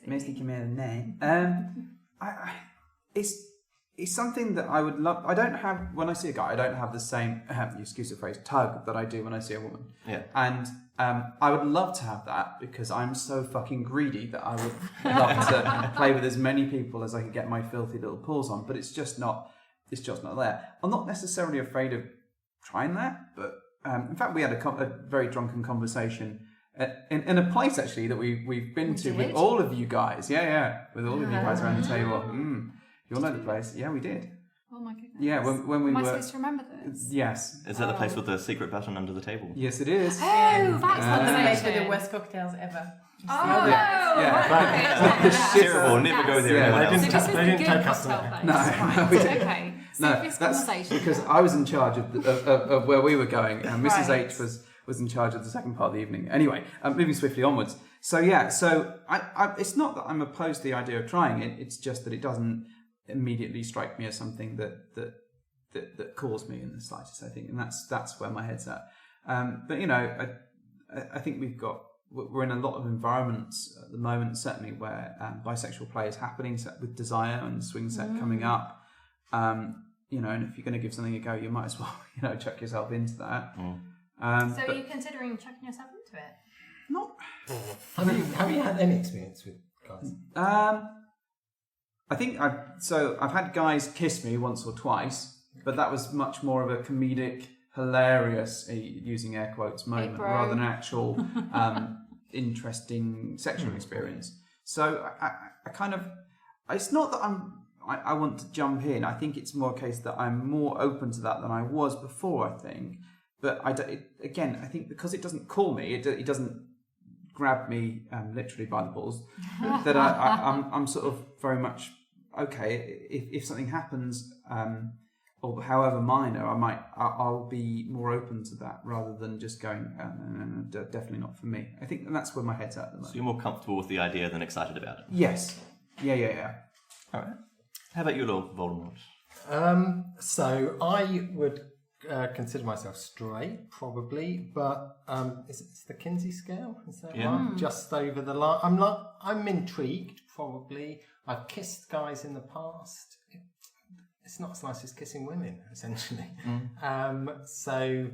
S4: Mostly come out of the name. It's something that I would love. I don't have, when I see a guy, I don't have the same, excuse the phrase, tug that I do when I see a woman.
S5: Yeah.
S4: And I would love to have that because I'm so fucking greedy that I would love to play with as many people as I could get my filthy little paws on. But it's just not there. I'm not necessarily afraid of trying that, but in fact, we had a very drunken conversation in a place actually that we've been to with all of you guys. Yeah, with all of you guys around the table. You'll know the place. Yeah, we did.
S6: Oh my goodness.
S4: Yeah, when we
S6: Am I
S4: were.
S6: supposed to remember this?
S4: Yes.
S5: Is that the place with the secret button under the table?
S4: Yes, it is.
S6: Oh, that's
S9: The place with
S6: the
S9: the worst cocktails ever.
S6: Oh,
S4: Yeah.
S6: no.
S5: Terrible. Never go there.
S4: Yeah,
S5: anyone
S7: they
S5: else.
S7: didn't
S6: So this is
S7: they
S6: the
S7: didn't
S6: good
S7: take us
S6: cocktail
S7: there.
S6: place.
S4: No,
S6: Right.
S4: we didn't.
S6: Okay. So
S4: No,
S6: this
S4: that's
S6: conversation.
S4: because I was in charge of where we were going, and Mrs.
S6: Right.
S4: H was in charge of the second part of the evening. Anyway, moving swiftly onwards. So yeah, I it's not that I'm opposed to the idea of trying it. It's just that it doesn't immediately strike me as something that calls me in the slightest. I think, and that's where my head's at. But you know, I think we're in a lot of environments at the moment, certainly where bisexual play is happening, with Desire and Swing Set coming up. You know, and if you're going to give something a go, you might as well, chuck yourself into that.
S8: So are you considering chucking yourself into it?
S4: Not.
S7: Have you had any experience with guys?
S4: I think I've had guys kiss me once or twice, but that was much more of a comedic, hilarious, using air quotes, moment rather than an actual interesting sexual experience. So I kind of, it's not that I want to jump in. I think it's more a case that I'm more open to that than I was before, I think. But I think because it doesn't call me, it doesn't grab me literally by the balls, that I'm sort of very much, okay, if something happens, or however minor, I'll be more open to that rather than just going, no, definitely not for me. I think that's where my head's at the moment.
S5: So you're more comfortable with the idea than excited about it?
S4: Yes. Yeah.
S5: All right. How about you, Lord Voldemort?
S7: So I would consider myself straight, probably, but it's the Kinsey scale. Is that right? Just over the line. I'm intrigued, probably. I've kissed guys in the past. It's not as nice as kissing women, essentially. So,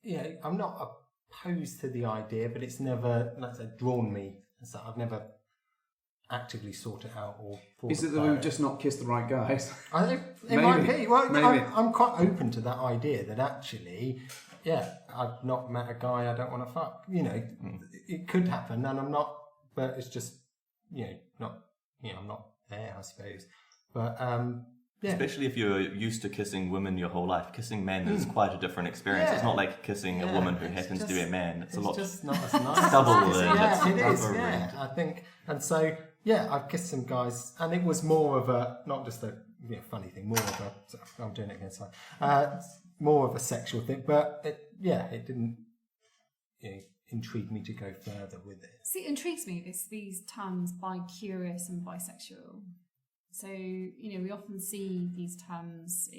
S7: yeah, I'm not opposed to the idea, but it's never, let's say, drawn me. So I've never actively sought it out or thought.
S4: Is it that we've just not kissed the right guys?
S7: I think it might be. Well, I'm quite open to that idea that actually, yeah, I've not met a guy I don't want to fuck. It could happen, and I'm not. But it's just, I'm not there, I suppose. But yeah.
S5: Especially if you're used to kissing women your whole life, kissing men is quite a different experience.
S7: Yeah.
S5: It's not like kissing a woman who happens to be a man. It's a lot
S7: just not as nice.
S5: stubble and
S7: Yeah, it
S5: it's
S7: is.
S5: rubbery.
S7: Yeah, I think, and so yeah, I've kissed some guys, and it was more of a not just a funny thing, more of a I'm doing it again, sorry, more of a sexual thing, but it didn't intrigue me to go further with it.
S6: See, it intrigues me, these terms bi-curious and bisexual. So, we often see these terms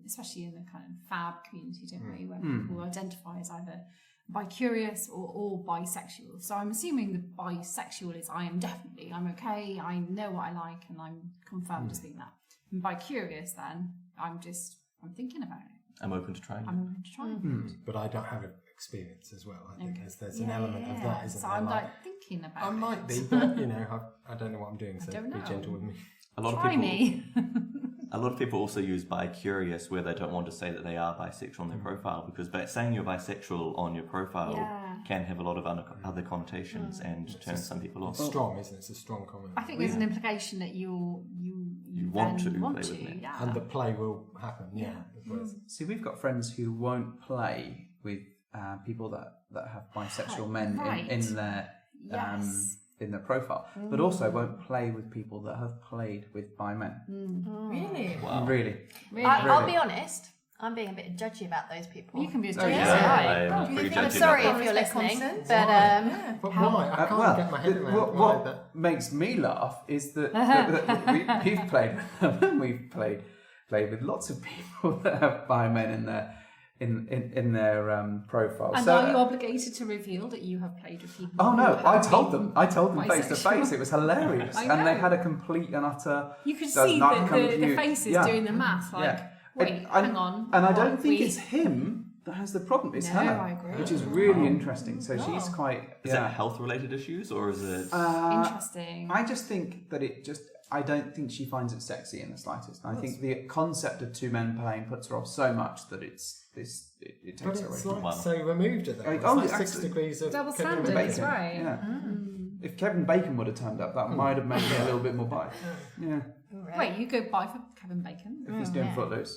S6: especially in the kind of fab community, don't we, where people identify as either bi-curious or bisexual. So I'm assuming the bisexual is I'm okay, I know what I like, and I'm confirmed as being that. And bi-curious, then, I'm thinking about it.
S5: I'm open to trying it.
S6: I'm open to trying it.
S7: But I don't have experience as well. I think there's an element of that, isn't
S6: so
S7: there?
S6: I'm thinking about it.
S7: I might be, but I don't know what I'm doing, so
S6: don't
S7: be
S6: know.
S7: gentle with me.
S5: A lot of people also use bi-curious where they don't want to say that they are bisexual on their profile, because saying you're bisexual on your profile can have a lot of other connotations and turn some people off.
S7: It's strong, isn't it? It's a strong comment.
S6: I think there's an implication that you
S5: want to
S6: play
S5: with men.
S6: yeah.
S7: And the play will happen,
S4: See, we've got friends who won't play with people that have bisexual men
S6: Right.
S4: in their
S6: Yes.
S4: in their profile, but also won't play with people that have played with bi men.
S9: Really?
S5: Wow.
S4: Really.
S8: I'll be honest. I'm being a bit judgy about those people.
S2: You can be as
S4: Oh,
S2: judgy
S4: yeah.
S2: as you like.
S5: I'm pretty
S8: I'm
S5: judgy
S8: sorry
S5: about
S8: if you're
S9: Respect
S8: listening,
S9: consent.
S8: but
S7: But why? I can't get my head around why that.
S4: What makes me laugh is that we've played with them, and we've played with lots of people that have bi men in their profile.
S2: And
S4: So,
S2: are you obligated to reveal that you have played with people?
S4: oh
S2: who
S4: no,
S2: have
S4: I told
S2: been
S4: them face to
S2: bisexual?
S4: face. It was hilarious,
S2: I
S4: and they
S2: know.
S4: had a complete and utter.
S2: You could
S4: does
S2: see
S4: not
S2: the
S4: compute.
S2: faces
S4: Yeah.
S2: doing the math. Like,
S4: Yeah.
S2: wait,
S4: And-
S2: hang on.
S4: And I
S2: what,
S4: don't think
S2: we-
S4: it's him that has the problem. It's
S2: No,
S4: her,
S2: I agree.
S4: which is really interesting. So she's quite.
S5: Is that health-related issues, or is it...
S2: interesting.
S4: I just think that I don't think she finds it sexy in the slightest. I think the concept of two men playing puts her off so much that it takes
S7: But
S4: her away
S7: it's
S4: from
S7: like
S5: Wow.
S7: so removed at that point.
S4: Oh,
S7: It's like 6
S4: absolutely.
S7: degrees of
S2: Double
S7: Kevin
S2: standards,
S7: Bacon.
S4: Bacon.
S2: right.
S4: Yeah. If Kevin Bacon would have turned up, that might have made it a little bit more bi. Yeah.
S2: Wait, you go buy for Kevin Bacon?
S4: If he's doing Footloose.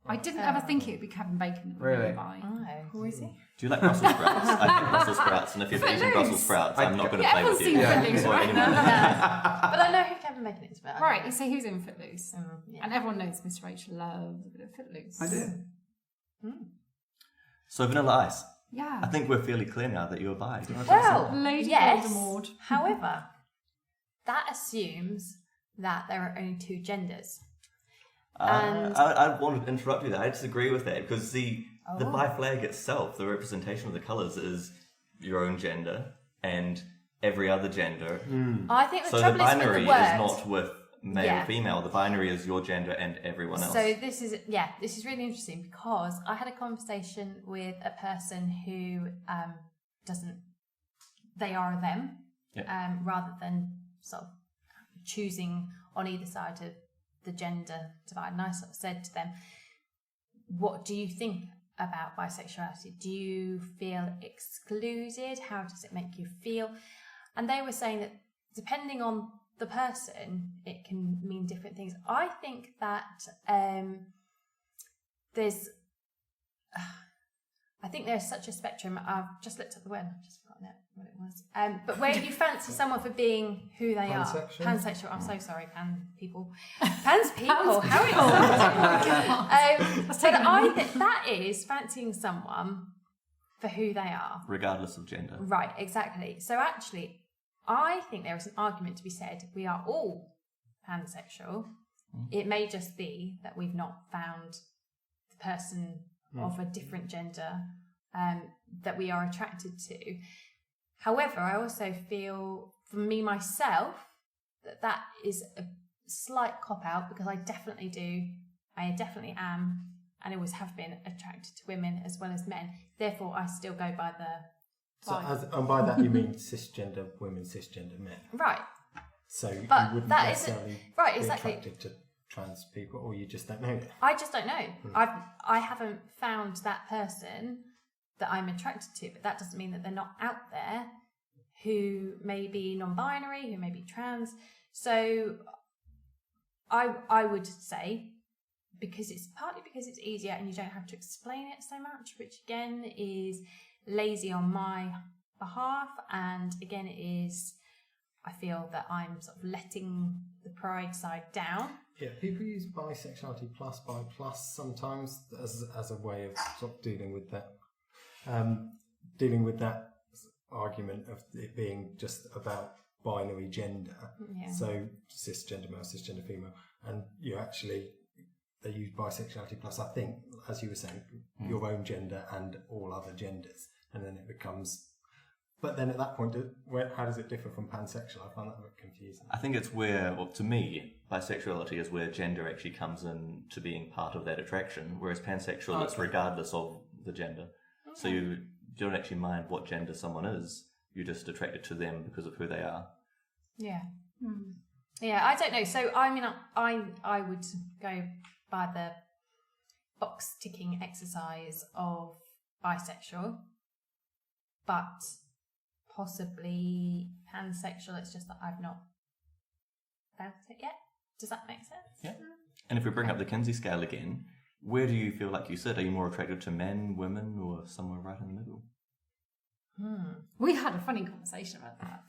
S2: I didn't ever think it would be Kevin Bacon that would
S4: Really?
S2: go buy.
S8: who is he?
S5: Do you like Brussels sprouts? I hate Brussels sprouts, and if you've eaten
S2: Footloose.
S5: Brussels sprouts, I'm not going to
S2: Yeah,
S5: play with
S2: everyone's
S5: you.
S2: seen Footloose,
S5: Or
S2: right?
S5: anyone.
S8: But I know who Kevin Bacon is. But
S2: Right, so who's in Footloose?
S8: yeah.
S2: And everyone knows Miss Rachel loves a bit of Footloose.
S4: I do.
S5: So Vanilla Ice,
S2: Yeah.
S5: I think we're fairly clear now that you're bi. Do you want to tell us
S8: Well,
S5: more?
S2: Lady
S8: yes.
S2: Voldemort.
S8: However, that assumes that there are only two genders. And
S5: I want to interrupt you there. I disagree with that because the bi flag itself, the representation of the colours, is your own gender and every other gender.
S8: I think the
S5: So the
S8: trouble is with
S5: binary
S8: the word.
S5: is not with male
S8: Yeah.
S5: or female. The binary is your gender and everyone else.
S8: So this is really interesting because I had a conversation with a person who doesn't. They are them, rather than sort of choosing on either side of the gender divide. And I sort of said to them, "What do you think about bisexuality? Do you feel excluded? How does it make you feel?" And they were saying that depending on the person, it can mean different things. I think that there's such a spectrum. I've just looked at the word, I've just forgotten what it was. But where you fancy someone for being who they
S7: Pansexual?
S8: are. Pansexual. I'm so sorry, pan people. How exciting. But I think that is fancying someone for who they are.
S5: regardless of gender.
S8: Right, exactly. So actually, I think there is an argument to be said. We are all pansexual. It may just be that we've not found the person of a different gender that we are attracted to. However, I also feel, for me myself, that is a slight cop-out because I definitely am, and always have been attracted to women as well as men. Therefore, I still go by the...
S7: And by that you mean cisgender women, cisgender men.
S8: Right.
S7: So
S8: But
S7: you wouldn't
S8: that isn't-
S7: necessarily
S8: right,
S7: be
S8: exactly.
S7: attracted to trans people, or you just don't know that.
S8: I just don't know. I haven't found that person that I'm attracted to, but that doesn't mean that they're not out there who may be non-binary, who may be trans. So I would say, because it's easier and you don't have to explain it so much, which again is lazy on my behalf, and again it is, I feel that I'm sort of letting the pride side down.
S7: Yeah, people use bisexuality plus bi plus sometimes as a way of sort of dealing with that argument of it being just about binary gender.
S8: Yeah.
S7: So cisgender male, cisgender female, and they use bisexuality plus, I think, as you were saying, your own gender and all other genders, and then it becomes. But then at that point, how does it differ from pansexual? I find that a bit confusing.
S5: I think it's where, well, to me, bisexuality is where gender actually comes in to being part of that attraction, whereas pansexual, it's regardless of the gender. Okay. So you don't actually mind what gender someone is, you're just attracted to them because of who they are.
S8: Yeah. Yeah, I don't know. So, I mean, I would go by the box ticking exercise of bisexual, but possibly pansexual. It's just that I've not found it yet. Does that make sense?
S5: Yeah. And if we bring up the Kinsey scale again, where do you feel like you sit? Are you more attracted to men, women, or somewhere right in the middle?
S2: We had a funny conversation about that.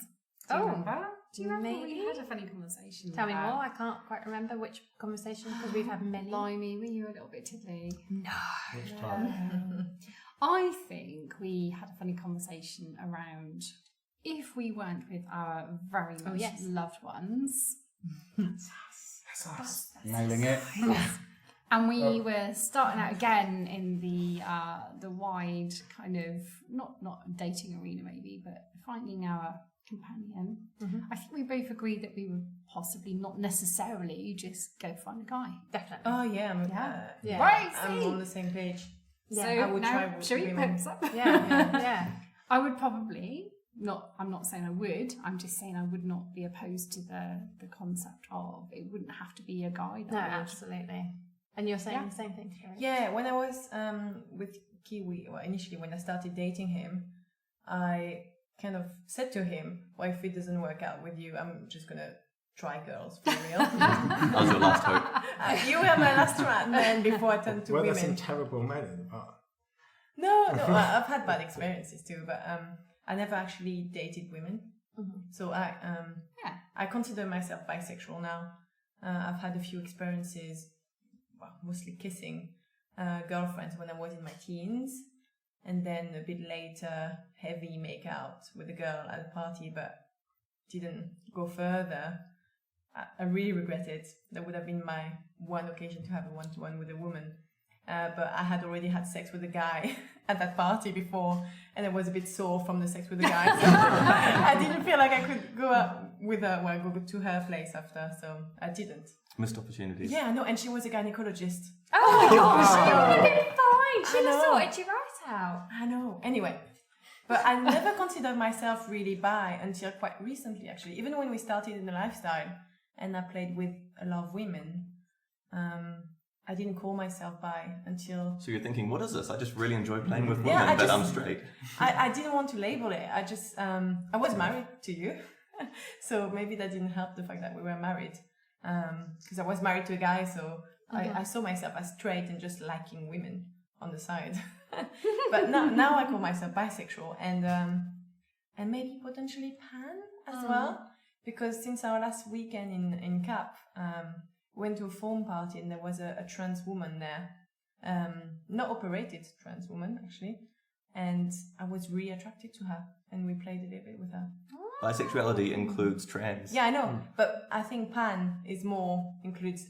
S6: Do you remember?
S8: Do you remember?
S6: We had a funny conversation.
S8: Tell me more. I can't quite remember which conversation because we've had many.
S6: Blimey, were you a little bit tiddly?
S8: No.
S7: Which time?
S6: I think we had a funny conversation around if we weren't with our very much loved ones.
S4: That's us. Nailing it.
S6: And we were starting out again in the wide kind of not dating arena maybe, but finding our companion. I think we both agreed that we would possibly not necessarily just go find a guy.
S8: Definitely.
S9: Oh yeah,
S6: Right,
S9: I'm
S6: see?
S9: on the same page.
S6: So
S9: I would
S6: now,
S9: try
S6: shall we
S9: women.
S6: put up?
S8: Yeah.
S6: I would probably not. I'm not saying I would. I'm just saying I would not be opposed to the concept of it wouldn't have to be a guy.
S8: No, absolutely. And you're saying the same thing, Sherry?
S9: Yeah, when I was with Kiwi, well, initially when I started dating him, I kind of said to him, well, if it doesn't work out with you, I'm just going to try girls for real.
S5: That was your last hope.
S9: You were my last man before I turned to
S7: Were
S9: women.
S7: there some terrible men in the past?
S9: No, I've had bad experiences too, but I never actually dated women. So I consider myself bisexual now. I've had a few experiences, well, mostly kissing girlfriends when I was in my teens, and then a bit later heavy make out with a girl at a party, but didn't go further. I really regret it. That would have been my one occasion to have a one-to-one with a woman. But I had already had sex with a guy at that party before, and I was a bit sore from the sex with the guy. So I didn't feel like I could go out with her, go to her place after, so I didn't.
S5: Missed opportunities.
S9: Yeah, no, and she was a gynecologist.
S8: Oh my gosh, you would have been fine. She'd have
S9: know.
S8: sorted you right out.
S9: I know. Anyway, but I never considered myself really bi until quite recently, actually. Even when we started in the lifestyle and I played with a lot of women, I didn't call myself bi until...
S5: So you're thinking, what is this? I just really enjoy playing with women,
S9: Yeah,
S5: but I'm straight.
S9: I didn't want to label it. I just... I was married to you. So maybe that didn't help the fact that we were married. Because I was married to a guy, so I saw myself as straight and just liking women on the side. But now I call myself bisexual and maybe potentially pan as well. Because since our last weekend in Cap, went to a foam party and there was a trans woman there, not operated trans woman actually, and I was really attracted to her and we played a little bit with her.
S5: Bisexuality includes trans.
S9: Yeah, I know, but I think pan is includes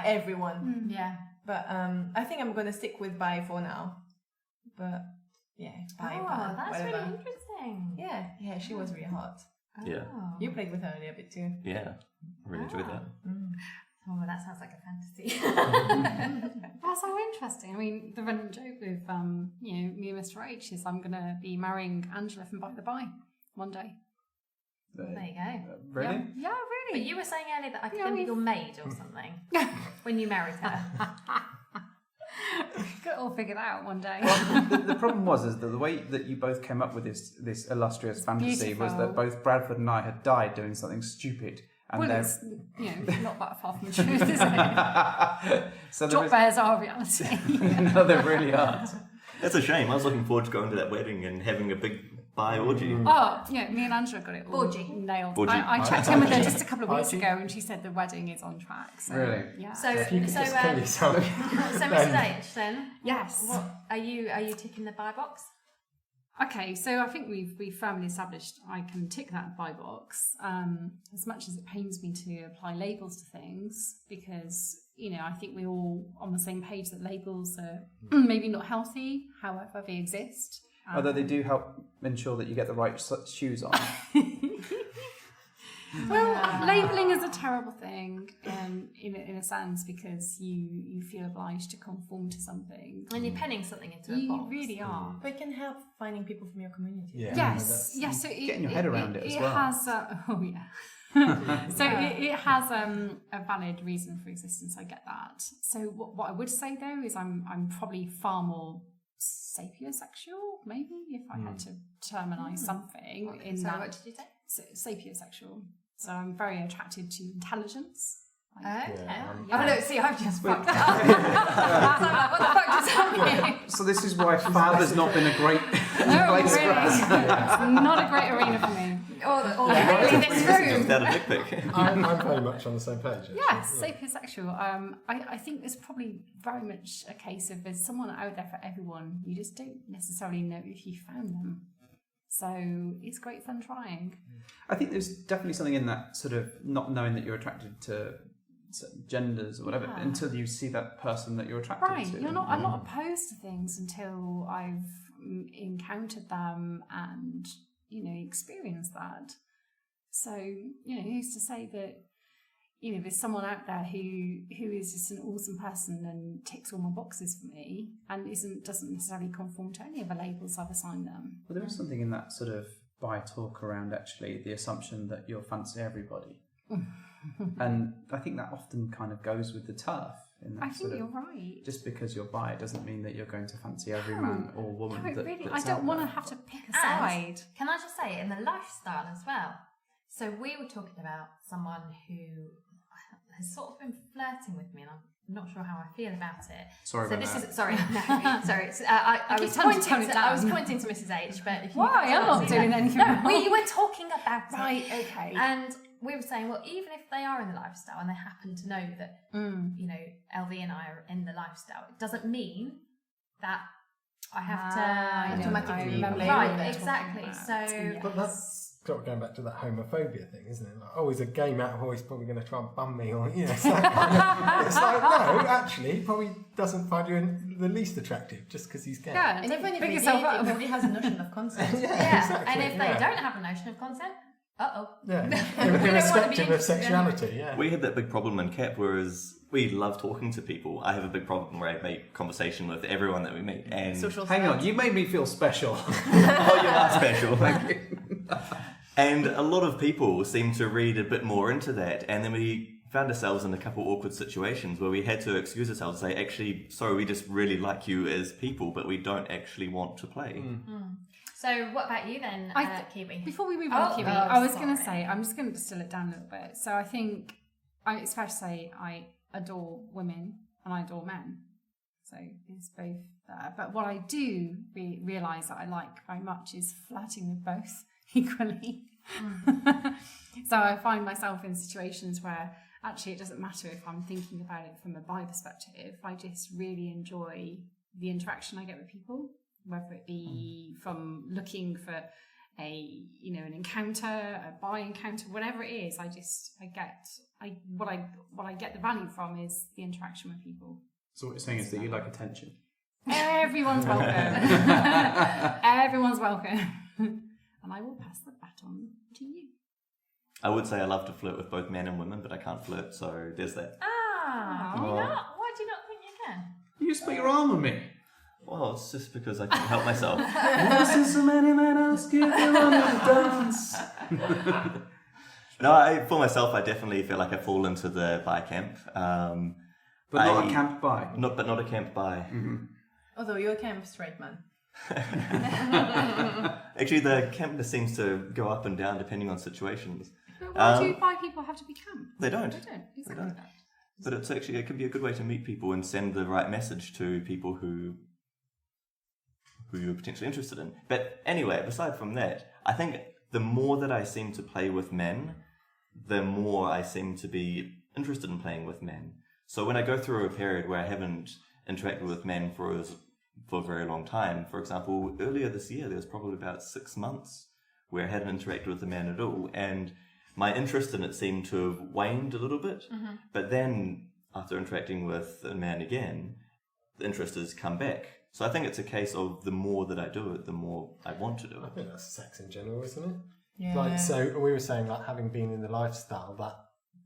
S9: everyone.
S8: Yeah.
S9: But I think I'm gonna stick with bi for now. But yeah, bi, pan,
S8: that's
S9: whatever.
S8: really interesting.
S9: Yeah, she was really hot.
S5: Yeah.
S9: You played with her a little bit too.
S5: Yeah. Really enjoyed that.
S8: Oh, that sounds like a fantasy.
S6: That's so interesting. I mean, the running joke with me and Mr. H is I'm going to be marrying Angela from By the By one day.
S8: There you go.
S4: Really?
S6: Yeah, really.
S8: But you were saying earlier that I could then be your maid or something when you married her.
S6: Got it all figured out one day.
S4: Well, the problem was is that the way that you both came up with this illustrious fantasy was that both Bradford and I had died doing something stupid. And
S6: it's not that far from the truth, is it?
S4: So
S6: Drop bears are reality.
S4: No, they really aren't.
S5: That's a shame. I was looking forward to going to that wedding and having a big bi orgy.
S6: Oh, yeah, me and Angela got it all nailed.
S5: Orgy.
S6: I checked in with her just a couple of weeks ago and she said the wedding is on track. So,
S4: Really?
S6: Yeah.
S8: So
S7: If you could just kill yourself.
S8: so Mrs. H then?
S6: Yes.
S8: What are you ticking the bi box?
S6: Okay, so I think we've firmly established I can tick that bi box. As much as it pains me to apply labels to things, because I think we're all on the same page that labels are maybe not healthy, however they exist.
S4: Although they do help ensure that you get the right shoes on.
S6: Well, labelling is a terrible thing in a sense because you feel obliged to conform to something.
S8: And you're penning something into a
S6: You
S8: box.
S6: really are.
S9: But it can help finding people from your community.
S7: Yeah.
S6: Yes. So
S4: getting your head around it as well.
S6: Has, oh yeah. So it has a valid reason for existence. I get that. So what I would say though is I'm probably far more sapiosexual, maybe if I had to terminize something in that.
S8: What did you say?
S6: Sapiosexual. So I'm very attracted to intelligence.
S8: Okay.
S6: Yeah.
S8: Oh look, see, I've just fucked up. So I'm like, what the fuck just happened?
S4: So this is why father's not been a great
S6: No,
S4: place
S6: really.
S4: for us.
S6: It's not a great arena for me. this room.
S5: Without a dick pic.
S7: I'm very much on the same page. Actually.
S6: Yes, sapiosexual. I think it's probably very much a case of there's someone out there for everyone. You just don't necessarily know if you found them. So it's great fun trying.
S4: I think there's definitely something in that sort of not knowing that you're attracted to certain genders or whatever until you see that person that you're attracted to.
S6: Right, I'm not opposed to things until I've encountered them and experienced that. So who's to say that there's someone out there who is just an awesome person and ticks all my boxes for me and doesn't necessarily conform to any of the labels I've assigned them.
S4: Well, there is something in that sort of bi talk around actually the assumption that you'll fancy everybody. And I think that often kind of goes with the turf.
S6: I think you're right.
S4: Just because you're bi doesn't mean that you're going to fancy every man or woman.
S6: I don't want to have to pick a side.
S8: Can I just say, in the lifestyle as well. So we were talking about someone who has sort of been flirting with me, and I'm not sure how I feel about it.
S4: Sorry
S8: so
S4: about
S8: this
S4: that.
S8: is sorry. No, sorry. I was pointing to Mrs. H, but if
S6: why? I'm not doing anything.
S8: No, we were talking about it.
S6: Right. Okay.
S8: And we were saying, well, even if they are in the lifestyle and they happen to know that, LV and I are in the lifestyle, it doesn't mean that I have to
S9: automatically play
S8: right,
S9: with it.
S8: exactly. So,
S7: But that's sort of going back to that homophobia thing, isn't it? Like, he's a gay man, he's probably going to try and bum me, or it's like, it's like, no, actually, he probably doesn't find you in the least attractive just because he's gay.
S6: Yeah,
S9: And even if
S6: pick
S9: he
S6: yourself
S9: did,
S6: up.
S9: he probably has a notion of consent.
S8: yeah. And if they don't have a notion of consent,
S7: Yeah,
S8: don't wanna be
S7: irrespective of
S8: interested.
S7: sexuality, yeah.
S5: We had that big problem in CAP, whereas we love talking to people. I have a big problem where I make conversation with everyone that we meet. And
S9: Social
S4: Hang on, you made me feel special.
S5: oh, you are special. Thank you. And a lot of people seem to read a bit more into that, and then we found ourselves in a couple awkward situations where we had to excuse ourselves and say, actually, sorry, we just really like you as people, but we don't actually want to play.
S8: So what about you then, Kiwi?
S6: Before we move on to Kiwi, I was going to say, I'm just going to distill it down a little bit. So I think it's fair to say I adore women and I adore men. So it's both there. But what I do realise that I like very much is flirting with both equally. So I find myself in situations where actually it doesn't matter if I'm thinking about it from a bi perspective. I just really enjoy the interaction I get with people, whether it be from looking for an encounter, a bi encounter, whatever it is. What I get the value from is the interaction with people.
S4: So what you're saying is that you like attention.
S6: Everyone's welcome. Everyone's welcome. And I will pass the baton to you.
S5: I would say I love to flirt with both men and women, but I can't flirt, so there's that.
S8: Why do you not think you can?
S4: You just put your arm on me.
S5: Well, it's just because I can't help myself.
S4: Listen, so many men ask you if you want to dance.
S5: No, for myself, I definitely feel like I fall into the bi camp.
S4: But not a camp bi.
S5: But not a camp bi.
S4: Mm-hmm.
S9: Although you're a camp straight man.
S5: Actually, the campness seems to go up and down depending on situations.
S6: But why do bi people have to be camp?
S5: They don't.
S6: Exactly
S5: don't.
S6: that.
S5: But it can be a good way to meet people and send the right message to people who you're potentially interested in. But anyway, aside from that, I think the more that I seem to play with men, the more I seem to be interested in playing with men. So when I go through a period where I haven't interacted with men for a very long time, for example, earlier this year, there was probably about 6 months where I hadn't interacted with a man at all, and my interest in it seemed to have waned a little bit. Mm-hmm. But then, after interacting with a man again, the interest has come back. So I think it's a case of the more that I do it, the more I want to do it.
S7: I think that's sex in general, isn't it?
S9: Yeah.
S7: Like, so we were saying, like, having been in the lifestyle, that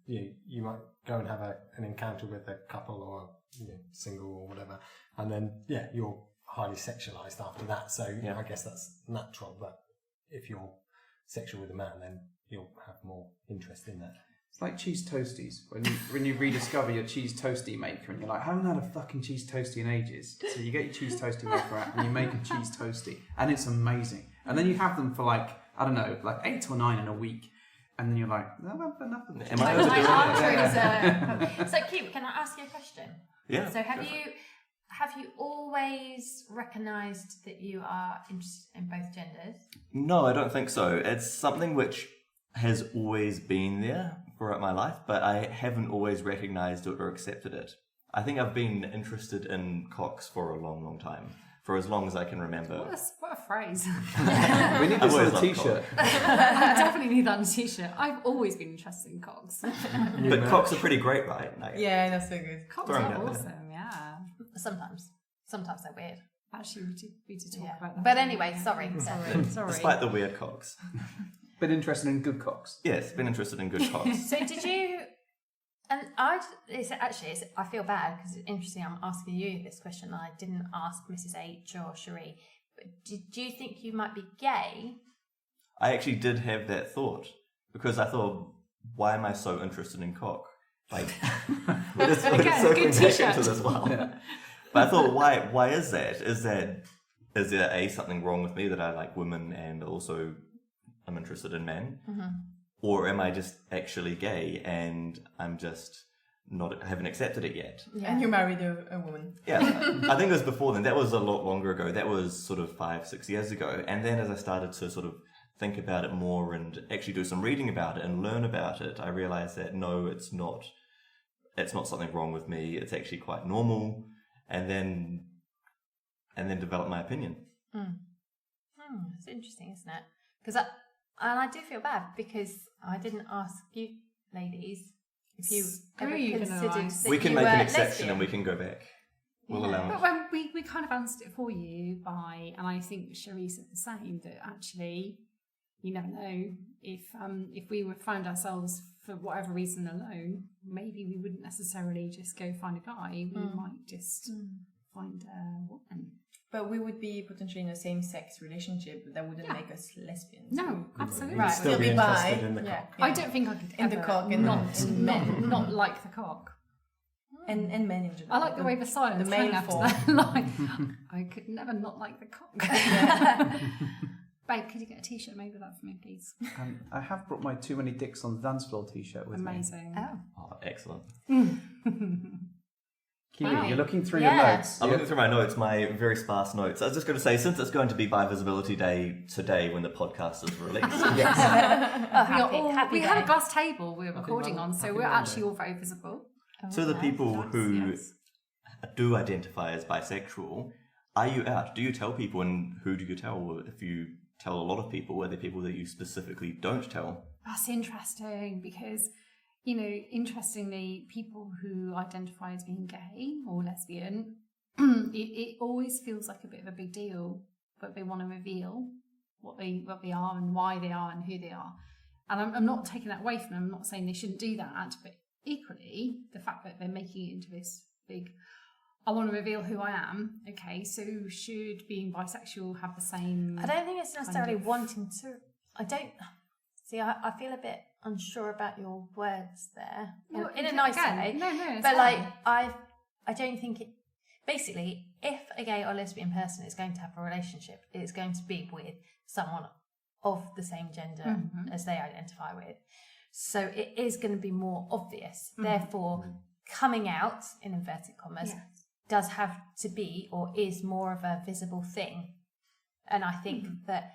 S7: you might go and have an encounter with a couple or single or whatever, and then you're highly sexualized after that. So I guess that's natural. But if you're sexual with a man, then you'll have more interest in that.
S4: It's like cheese toasties. When you rediscover your cheese toasty maker and you're like, I haven't had a fucking cheese toasty in ages. So you get your cheese toasty maker out and you make a cheese toasty, and it's amazing. And then you have them for like 8 or 9 in a week. And then you're like, no, I've had enough of this.
S5: Am I overdoing
S8: it? So, Keith, can I ask you a question?
S5: Yeah.
S8: So have you always recognised that you are interested in both genders?
S5: No, I don't think so. It's something which has always been there throughout my life, but I haven't always recognised it or accepted it. I think I've been interested in cocks for a long, long time. For as long as I can remember.
S6: What a phrase.
S4: We need this on a t-shirt.
S6: I definitely need that on a t-shirt. I've always been interested in cocks.
S5: But cocks are pretty great, right? Like,
S9: Yeah, that's so good.
S6: Cocks are awesome, yeah.
S8: Sometimes they're weird.
S6: Actually, we did talk about that.
S8: But anyway, sorry.
S5: Despite the weird cocks.
S4: Been interested in good cocks.
S5: Yes, been interested in good cocks.
S8: So did you? And I feel bad because it's interesting. I'm asking you this question. I didn't ask Mrs. H or Cherie. But do you think you might be gay?
S5: I actually did have that thought because I thought, why am I so interested in cock? Like,
S6: Good t-shirt.
S5: to this well. Yeah. But I thought, why is that? Is there something wrong with me that I like women and also I'm interested in men?
S8: Mm-hmm.
S5: Or am I just actually gay and I'm just haven't accepted it yet?
S9: Yeah. And you married a woman.
S5: Yeah, I think it was before then. That was a lot longer ago. That was sort of 5-6 years ago. And then as I started to sort of think about it more and actually do some reading about it and learn about it, I realized that no, it's not something wrong with me. It's actually quite normal. And then develop my opinion.
S8: It's interesting, isn't it? Because I do feel bad because I didn't ask you ladies if you ever considered that
S5: we can
S8: you
S5: make
S8: were
S5: an exception
S8: lesbian.
S5: and we can go back. We'll allow it.
S6: But when we kind of answered it for you and I think Cherie said the same, that actually you never know if we were found ourselves for whatever reason alone, maybe we wouldn't necessarily just go find a guy. We might just find a woman.
S9: But we would be potentially in a same-sex relationship, but that wouldn't make us lesbians.
S6: No, absolutely.
S9: Right,
S7: Still be interested in the cock.
S6: I don't think I could
S9: In the
S6: ever
S9: cock and
S6: not like the cock.
S9: And men in general.
S6: I like the way the silence
S9: the male
S6: hung after
S9: form.
S6: that line. I could never not like the cock. Babe, could you get a t-shirt made with that for me, please?
S4: I have brought my Too Many Dicks on the Dance Floor t-shirt with me.
S6: Amazing.
S5: Oh, excellent.
S4: Kiwi,
S8: Wow.
S4: you're looking through your notes.
S5: I'm looking through my notes, my very sparse notes. I was just going to say, since it's going to be Bi Visibility Day today when the podcast is released.
S6: We had a glass table we were recording on, so we're actually all very visible.
S5: So the people who do identify as bisexual, are you out? Do you tell people, and who do you tell? If you tell a lot of people, are there people that you specifically don't tell?
S6: That's interesting because, interestingly, people who identify as being gay or lesbian, it always feels like a bit of a big deal, but they want to reveal what they are and why they are and who they are. And I'm not taking that away from them. I'm not saying they shouldn't do that, but equally, the fact that they're making it into this big, I want to reveal who I am. Okay, so should being bisexual have the same?
S8: I don't think it's necessarily wanting to. I don't see. I feel a bit unsure about your words there.
S6: Well,
S8: in a nice way.
S6: No, it's
S8: but
S6: fine.
S8: I don't think it. Basically, if a gay or lesbian person is going to have a relationship, it's going to be with someone of the same gender as they identify with. So it is going to be more obvious. Therefore, coming out, in inverted commas, does have to be or is more of a visible thing. And I think that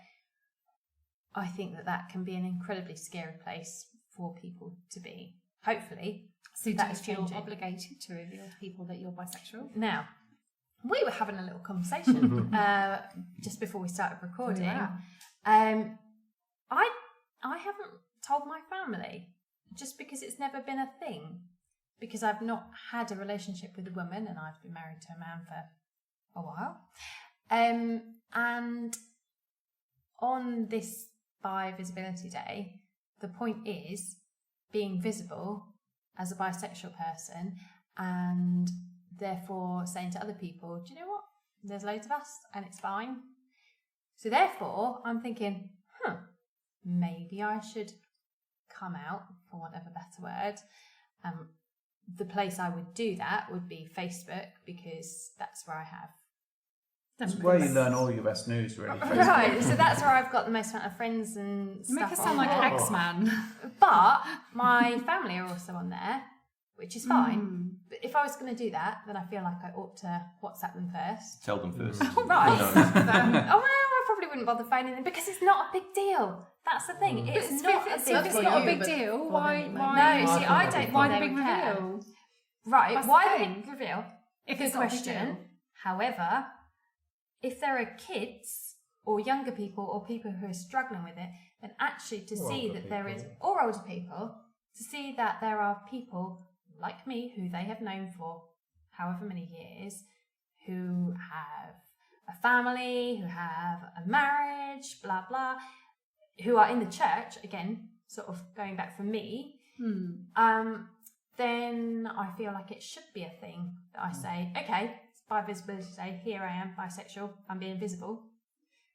S8: can be an incredibly scary place for people to be. Hopefully,
S6: So
S8: that
S6: do
S8: is
S6: you feel
S8: changing.
S6: obligated to reveal to people that you're bisexual?
S8: Now, we were having a little conversation just before we started recording. I haven't told my family just because it's never been a thing. Because I've not had a relationship with a woman and I've been married to a man for a while. And on this Bi Visibility Day, the point is being visible as a bisexual person and therefore saying to other people, do you know what? There's loads of us and it's fine. So therefore, I'm thinking, maybe I should come out, for want of a better word. The place I would do that would be Facebook because that's where I have.
S4: That's where you learn all your best news, really. Facebook.
S8: Right, so that's where I've got the most amount of friends and
S6: You
S8: stuff.
S6: make us sound like X-Man.
S8: But my family are also on there, which is fine. But if I was going to do that, then I feel like I ought to WhatsApp them first.
S5: Tell them first.
S8: Right. I probably wouldn't bother phoning them because it's not a big deal. That's the thing. It's not a big deal.
S2: If it's not a big deal, why?
S8: No, see, I don't.
S2: Why
S8: think
S2: the
S8: they
S2: big
S8: would care.
S2: reveal?
S8: Right.
S2: That's
S8: Why
S2: the
S8: the
S2: thing.
S8: big reveal?
S2: If
S8: Good
S2: it's not a big
S8: question.
S2: deal.
S8: However, if there are kids or younger people or people who are struggling with it, then actually to see that there is, or older people, to see that there are people like me who they have known for however many years, who have a family, who have a marriage, blah, blah, who are in the church, again, sort of going back for me, then I feel like it should be a thing that I say, okay, it's Bi Visibility Day, here I am, bisexual, I'm being visible.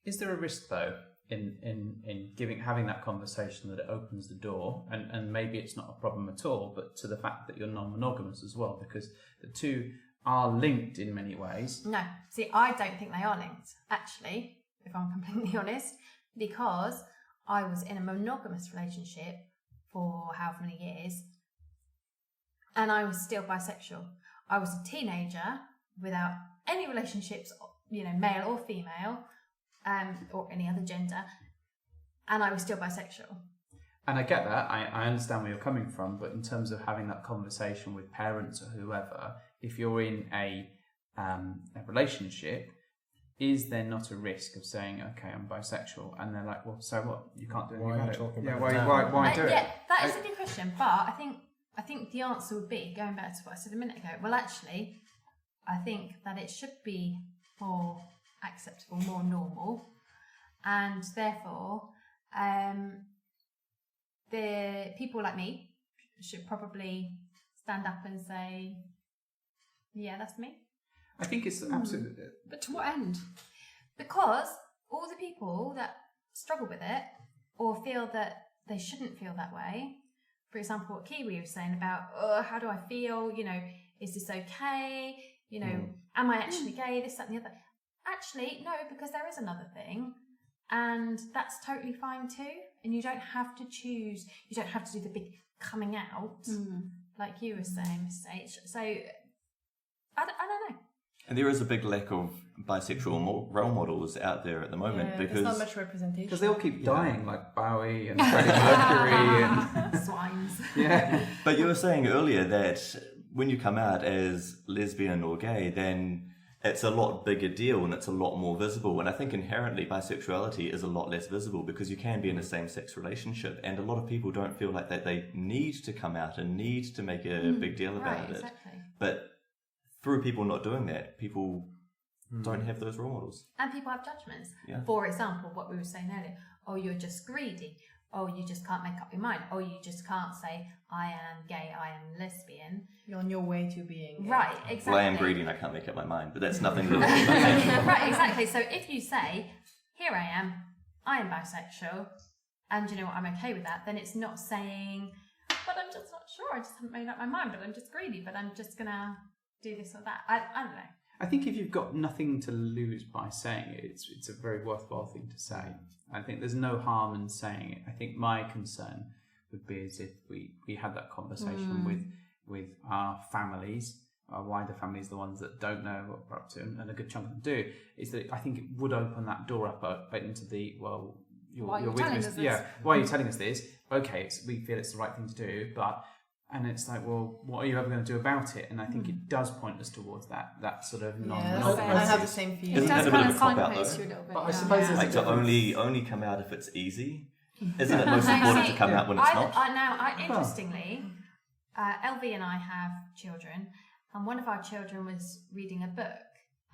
S4: Is there a risk though in having that conversation that it opens the door, and maybe it's not a problem at all, but to the fact that you're non-monogamous as well, because the two are linked in many ways?
S8: No, see, I don't think they are linked, actually, if I'm completely honest, because I was in a monogamous relationship for however many years, and I was still bisexual. I was a teenager without any relationships, male or female, or any other gender, and I was still bisexual.
S4: And I get that, I understand where you're coming from, but in terms of having that conversation with parents or whoever, if you're in a relationship, is there not a risk of saying, okay, I'm bisexual, and they're like, well, so what? You can't do anything about it. Why do it?
S8: Yeah, that is a good question, but I think the answer would be, going back to what I said a minute ago, well, actually, I think that it should be more acceptable, more normal, and therefore the people like me should probably stand up and say, yeah, that's me.
S4: I think it's absolutely...
S2: But to what end?
S8: Because all the people that struggle with it or feel that they shouldn't feel that way, for example, what Kiwi was saying about, how do I feel, is this okay, am I actually gay, this, that and the other. Actually, no, because there is another thing, and that's totally fine too, and you don't have to choose, you don't have to do the big coming out, like you were saying, Miss H. So, I don't know.
S5: And there is a big lack of bisexual role models out there at the moment because
S9: there's not much representation.
S4: Because they all keep dying, like Bowie and Freddie Mercury and
S8: swines.
S4: Yeah.
S5: But you were saying earlier that when you come out as lesbian or gay, then it's a lot bigger deal and it's a lot more visible. And I think inherently bisexuality is a lot less visible because you can be in a same-sex relationship, and a lot of people don't feel like that they need to come out and need to make a big deal about it.
S8: Exactly.
S5: But through people not doing that, people don't have those role models.
S8: And people have judgments.
S5: Yeah.
S8: For example, what we were saying earlier, oh, you're just greedy. Oh, you just can't make up your mind. Oh, you just can't say, I am gay, I am lesbian.
S9: You're on your way to being gay.
S8: Right, exactly.
S5: Well, I am greedy and I can't make up my mind, but that's nothing to do with bisexual.
S8: Right, exactly. So if you say, here I am bisexual, and you know what, I'm okay with that, then it's not saying, but I'm just not sure, I just haven't made up my mind, but I'm just greedy, but I'm just going to do this or that. I don't know.
S4: I think if you've got nothing to lose by saying it, it's a very worthwhile thing to say. I think there's no harm in saying it. I think my concern would be as if we had that conversation with our families, our wider families, the ones that don't know what we're up to, and a good chunk of them do, is that I think it would open that door up into the, well, you're with us. Yeah, why are you telling us this? Okay, we feel it's the right thing to do, but... And it's like, well, what are you ever going to do about it? And I think it does point us towards that sort of non-monogamous.
S9: I have the same feeling.
S5: Isn't that a bit of a cop-out, though?
S2: You a little bit.
S7: But I suppose there's
S5: Like to only come out if it's easy? Isn't it most important to come out when it's not?
S8: Interestingly, LV and I have children, and one of our children was reading a book,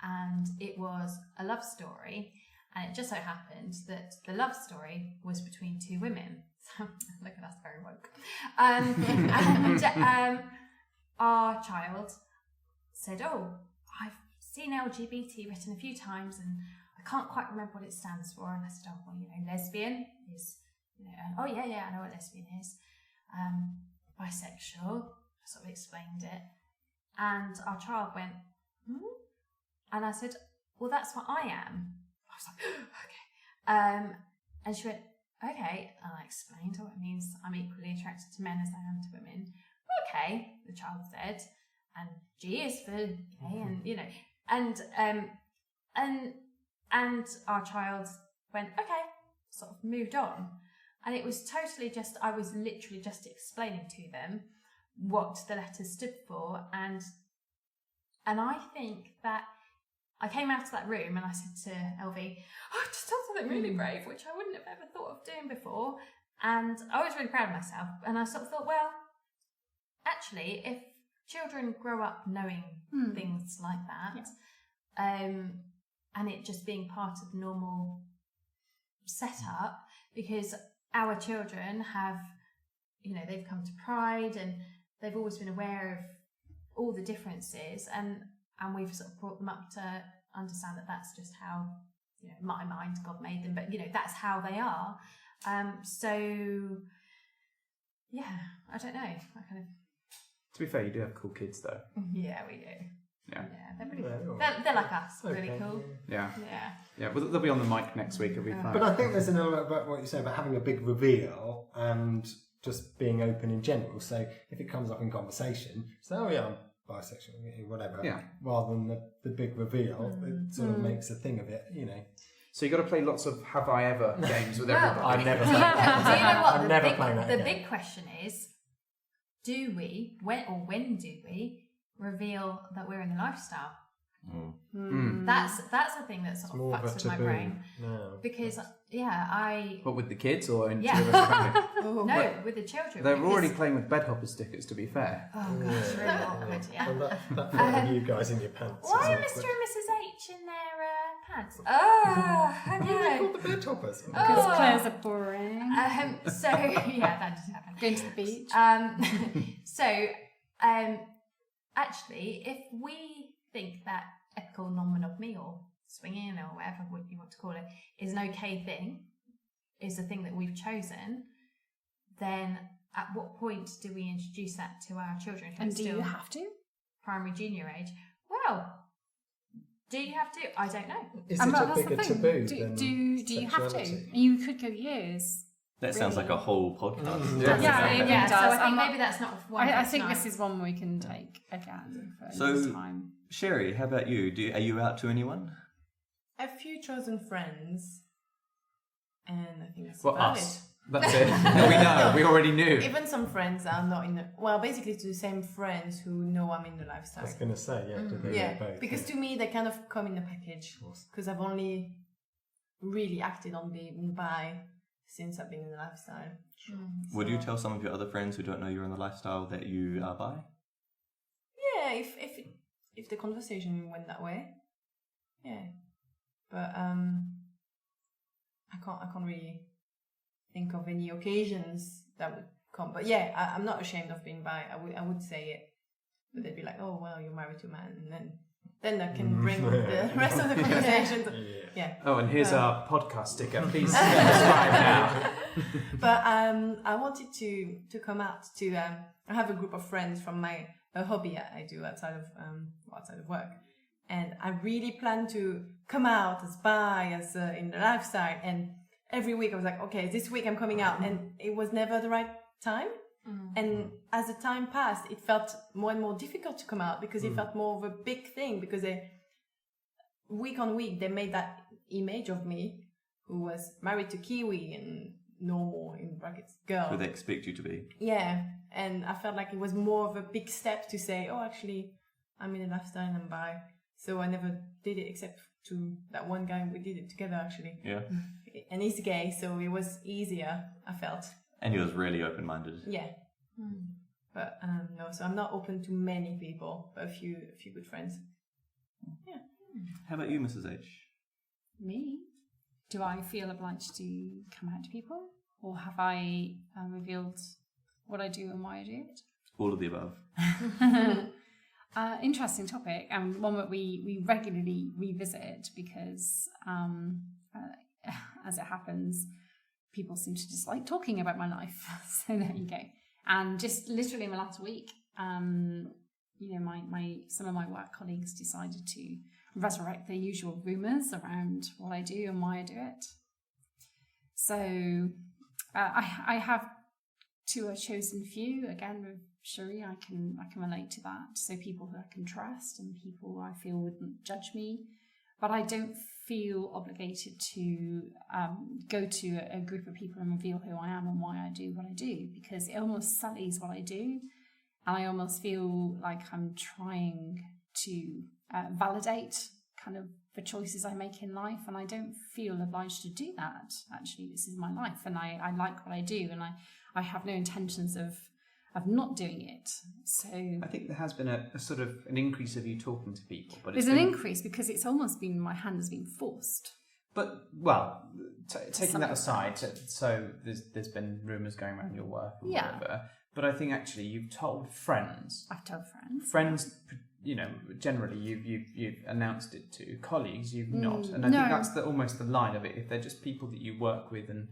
S8: and it was a love story, and it just so happened that the love story was between two women. So, look at us, very woke. And our child said, oh, I've seen LGBT written a few times and I can't quite remember what it stands for. And I said, oh, well, lesbian is, oh, yeah, I know what lesbian is. Bisexual, I sort of explained it. And our child went, And I said, well, that's what I am. I was like, okay. And she went, okay, and I explained what it means. I'm equally attracted to men as I am to women.
S6: okay, the child said, and G is for gay, and you know, and our child went, okay, sort of moved on. And it was totally just, I was literally just explaining to them what the letters stood for. And I think that I came out of that room and I said to LV, I just done something really brave, which I wouldn't have ever thought of doing before. And I was really proud of myself. And I sort of thought, well, actually, if children grow up knowing things like that, and it just being part of normal setup, because our children have, you know, they've come to Pride and they've always been aware of all the differences, and we've sort of brought them up to understand that that's just how, you know, in my mind, God made them, but, you know, that's how they are. So, yeah, I don't know. I kind of...
S4: To be fair, you do have cool kids, though.
S6: Yeah, we do.
S4: Yeah.
S6: They're pretty cool. They're like us, really cool.
S4: Yeah. Well, they'll be on the mic next week. It'll be fun.
S7: But I think there's an element about what you say about having a big reveal and just being open in general. So if it comes up in conversation, say, oh yeah, I'm bisexual, whatever. Yeah. Rather than the big reveal, it sort of makes a thing of it, you know.
S4: So you've got to play lots of Have I Ever games with everybody.
S7: I never play that.
S6: Do you know what?
S7: I'm never playing that.
S6: The big question is, do we, when do we reveal that we're in the lifestyle? That's the thing that sort of fucks with my brain.
S7: No.
S6: Because I.
S4: What, with the kids or in
S6: yeah.
S4: the family?
S6: No, with the children.
S4: They're already playing with bedhopper stickers, to be fair.
S6: Oh gosh, it's really awkward. Yeah.
S7: And that thing you guys in your pants.
S6: Why are Mr. and Mrs. H in their pants? Oh, I know.
S7: They're called the bedhoppers.
S2: Because Claire's are boring.
S6: So yeah, that just happened.
S2: Going to the beach.
S6: Actually, if we think that ethical non-monogamy or swinging or whatever you want to call it is an okay thing, is the thing that we've chosen, then at what point do we introduce that to our children?
S2: And do you have to?
S6: Primary, junior age? Well, do you have to? I don't know.
S7: Is it a bigger taboo than
S2: do you have to?
S7: sexuality?
S2: You could go years.
S5: That sounds like a whole podcast.
S2: Yeah,
S6: so I think maybe that's not one.
S2: I think this is one we can take again for next time.
S5: Sherry, how about you? Are you out to anyone?
S9: A few chosen friends, and I think that's
S4: Well,
S9: about
S4: us.
S9: it.
S4: That's it. No, we know. We already knew.
S9: Even some friends are not in the... Well, basically to the same friends who know I'm in the lifestyle.
S7: I was going to say, do they
S9: Yeah,
S7: both?
S9: because to me they kind of come in the package. Because I've only really acted on being bi since I've been in the lifestyle.
S5: Would you tell some of your other friends who don't know you're in the lifestyle that you are bi?
S9: Yeah, if the conversation went that way, yeah. But I can't really think of any occasions that would come. But yeah, I'm not ashamed of being bi. I would say it, but they'd be like, "Oh well, you're married to a man," and then I can bring the rest of the conversation. Yeah.
S4: Oh, and here's our podcast sticker. Please subscribe now.
S9: But I wanted to come out to. I have a group of friends from a hobby I do outside of work, and I really plan to come out as bi, as in the lifestyle. And every week I was like, okay, this week I'm coming out, and it was never the right time. And as the time passed, it felt more and more difficult to come out because it felt more of a big thing, because week on week they made that image of me who was married to Kiwi and normal in brackets girl.
S5: Who they expect you to be.
S9: Yeah, and I felt like it was more of a big step to say, oh, actually, I'm in a lifestyle and I'm bi. So I never did it except to that one guy. We did it together, actually.
S5: Yeah.
S9: And he's gay, so it was easier, I felt.
S5: And he was really open-minded.
S9: Yeah. But no, so I'm not open to many people, but a few good friends. Yeah.
S5: How about you, Mrs. H?
S2: Me? Do I feel obliged to come out to people? Or have I revealed what I do and why I do it?
S5: All of the above.
S2: Interesting topic, and one that we regularly revisit because, as it happens, people seem to dislike talking about my life. So there you go. And just literally in the last week, some of my work colleagues decided to resurrect the usual rumours around what I do and why I do it. So I have, to a chosen few, again,
S6: Sherry, I can relate to that. So people who I can trust and people I feel wouldn't judge me. But I don't feel obligated to go to a group of people and reveal who I am and why I do what I do, because it almost sullies what I do. And I almost feel like I'm trying to validate kind of the choices I make in life. And I don't feel obliged to do that. Actually, this is my life and I like what I do. And I have no intentions of not doing it. So
S4: I think there has been a sort of an increase of you talking to people, but
S6: there's an increase because it's almost been, my hand has been forced.
S4: But well, taking that aside, so there's been rumours going around your work and whatever. But I think actually you've told friends.
S6: I've told friends.
S4: Friends, you know, generally you've announced it to colleagues. You've not, and I think that's almost the line of it. If they're just people that you work with and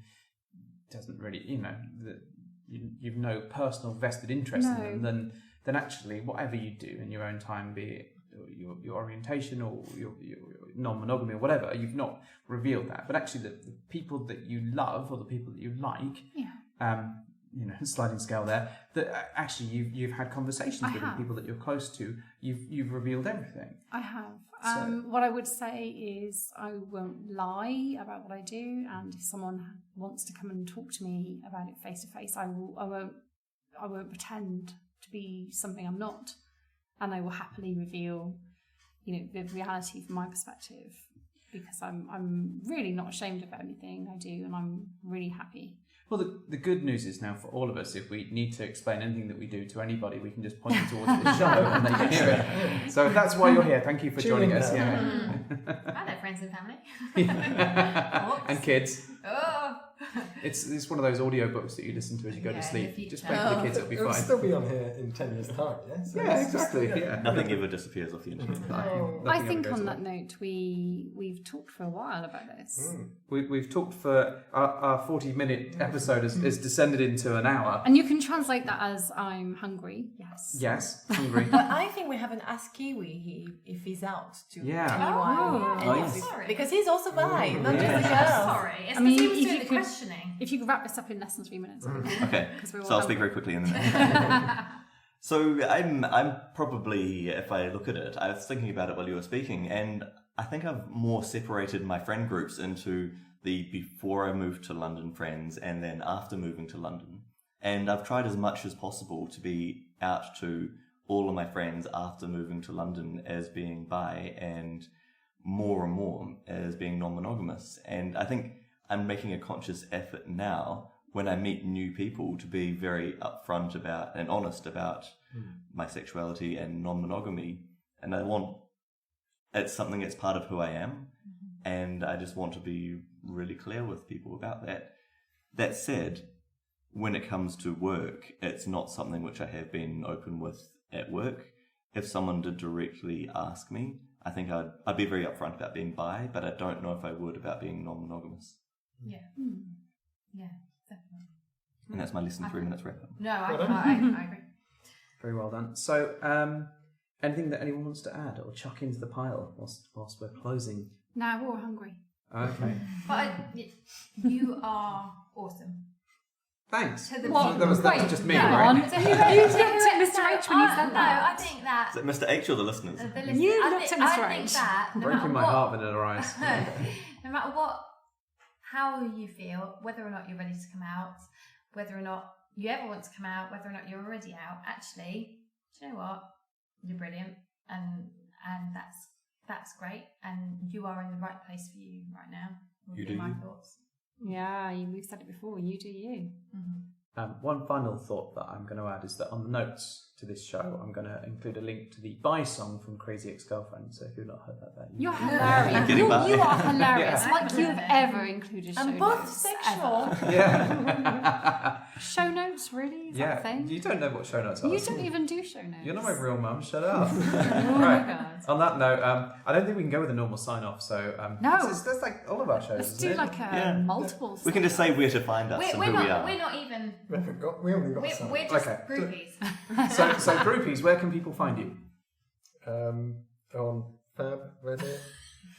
S4: doesn't really, you know, you've no personal vested interest in them, then actually whatever you do in your own time, be it your orientation or your non-monogamy or whatever, you've not revealed that. But actually the people that you love or the people that you like, you know, sliding scale there, that actually you've had conversations with the people that you're close to, you've revealed everything.
S6: I have. What I would say is I won't lie about what I do, and if someone wants to come and talk to me about it face to face, I won't pretend to be something I'm not, and I will happily reveal, you know, the reality from my perspective, because I'm really not ashamed of anything I do, and I'm really happy.
S4: Well, the good news is now for all of us, if we need to explain anything that we do to anybody, we can just point it towards the show and they can hear it. So if that's why you're here, thank you for joining us. Yeah.
S8: I know friends and family.
S4: And kids.
S8: Oh.
S4: It's one of those audiobooks that you listen to as you go to sleep. Just play for the kids, it'll be fine.
S7: It'll still be on here in 10 years' time, yeah? So
S4: exactly. Yeah.
S5: Nothing ever disappears off the internet.
S6: I think on that note, we've talked for a while about this.
S4: We've talked for our 40-minute episode has descended into an hour.
S6: And you can translate that as I'm hungry. Yes.
S4: Yes, hungry.
S9: But I think we haven't asked Kiwi if he's out to anyone.
S8: Sorry.
S9: Because he's also bi, not just a girl.
S8: Sorry. It's
S6: I mean,
S8: he was
S6: if
S8: doing
S6: you
S8: the
S6: could-
S8: questioning.
S6: If you could wrap this up in less than 3 minutes.
S5: Okay,
S6: we're all
S5: so I'll speak
S6: hungry.
S5: very quickly in the next. So I'm probably, if I look at it, I was thinking about it while you were speaking, and I think I've more separated my friend groups into the before I moved to London friends and then after moving to London. And I've tried as much as possible to be out to all of my friends after moving to London as being bi and more as being non-monogamous. And I think I'm making a conscious effort now when I meet new people to be very upfront about and honest about my sexuality and non-monogamy. And it's something that's part of who I am. And I just want to be really clear with people about that. That said, when it comes to work, it's not something which I have been open with at work. If someone did directly ask me, I think I'd be very upfront about being bi, but I don't know if I would about being non-monogamous.
S8: Yeah. Yeah, definitely.
S5: And that's my less than 3 minutes wrap up.
S8: No, I agree.
S4: Very well done. So, anything that anyone wants to add or chuck into the pile whilst we're closing?
S6: No, we're all hungry.
S4: Okay.
S8: But you are awesome.
S4: Thanks.
S8: To the
S4: That was just me,
S6: Go
S4: right?
S6: on. You looked at Mr. H when you said
S8: No,
S6: that.
S8: I think that...
S5: Is it Mr. H or the listeners?
S6: You looked at Mr.
S8: I think
S6: H.
S8: that... no
S4: Breaking
S8: matter
S4: my
S8: what-
S4: heart, Vanilla Ice.
S8: no matter what, how you feel, whether or not you're ready to come out, whether or not you ever want to come out, whether or not you're already out, actually, do you know what? You're brilliant, and that's great, and you are in the right place for you right now. Would
S5: You
S8: be
S5: do
S8: my
S5: you.
S8: thoughts.
S6: Yeah, we've said it before. You do you.
S4: One final thought that I'm going to add is that on the notes to this show, I'm going to include a link to the Bye song from Crazy Ex-Girlfriend. So if you've not heard that,
S6: You're hilarious.
S5: Getting by.
S6: You are hilarious.
S4: Yeah.
S6: Like you've ever included show
S9: And both
S6: notes.
S9: sexual.
S6: Ever.
S4: Yeah.
S6: Show notes, really? Is that a thing?
S4: You don't know what show notes are.
S6: You don't even do show notes.
S4: You're not my real mum. Shut up.
S6: Oh my
S4: Right.
S6: God.
S4: On that note, I don't think we can go with a normal sign off. So
S6: No.
S4: that's like all of our shows.
S6: Let's
S4: isn't
S6: do
S4: it?
S6: like a multiple.
S5: We can just say where to find us
S8: We're
S5: and who we are.
S8: not even...
S7: We only got some.
S8: We're just
S4: Okay.
S8: groupies.
S4: So groupies, where can people find you?
S7: On Fab, Reddit,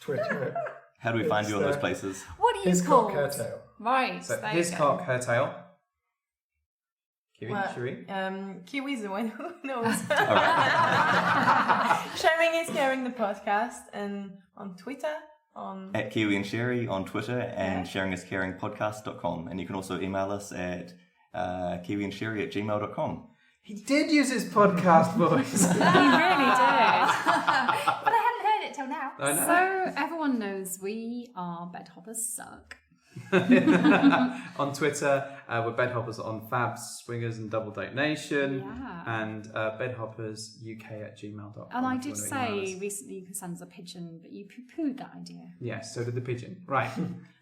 S7: Twitter.
S5: How do we find you on those places?
S6: What are you
S7: His
S6: called?
S7: cock, her tail.
S6: Right.
S4: So
S6: there
S4: his
S6: you go.
S4: cock, her tail. Kiwi, Cherie?
S9: Kiwi is the one who knows. Sharing is Caring, the podcast, and on Twitter.
S5: At Kiwi and Sherry on Twitter, and sharingiscaringpodcast.com. And you can also email us at kiwiandsherry@gmail.com.
S4: He did use his podcast voice.
S2: He really did.
S6: But I hadn't heard it till now.
S4: I know.
S2: So everyone knows we are Bedhoppers Suck.
S4: On Twitter, we're Bedhoppers on Fabs, Swingers, and Double Date Nation, and bedhoppersuk@gmail.com.
S2: And I did say recently you could send us a pigeon, but you poo-pooed that idea.
S4: Yes, so did the pigeon. Right.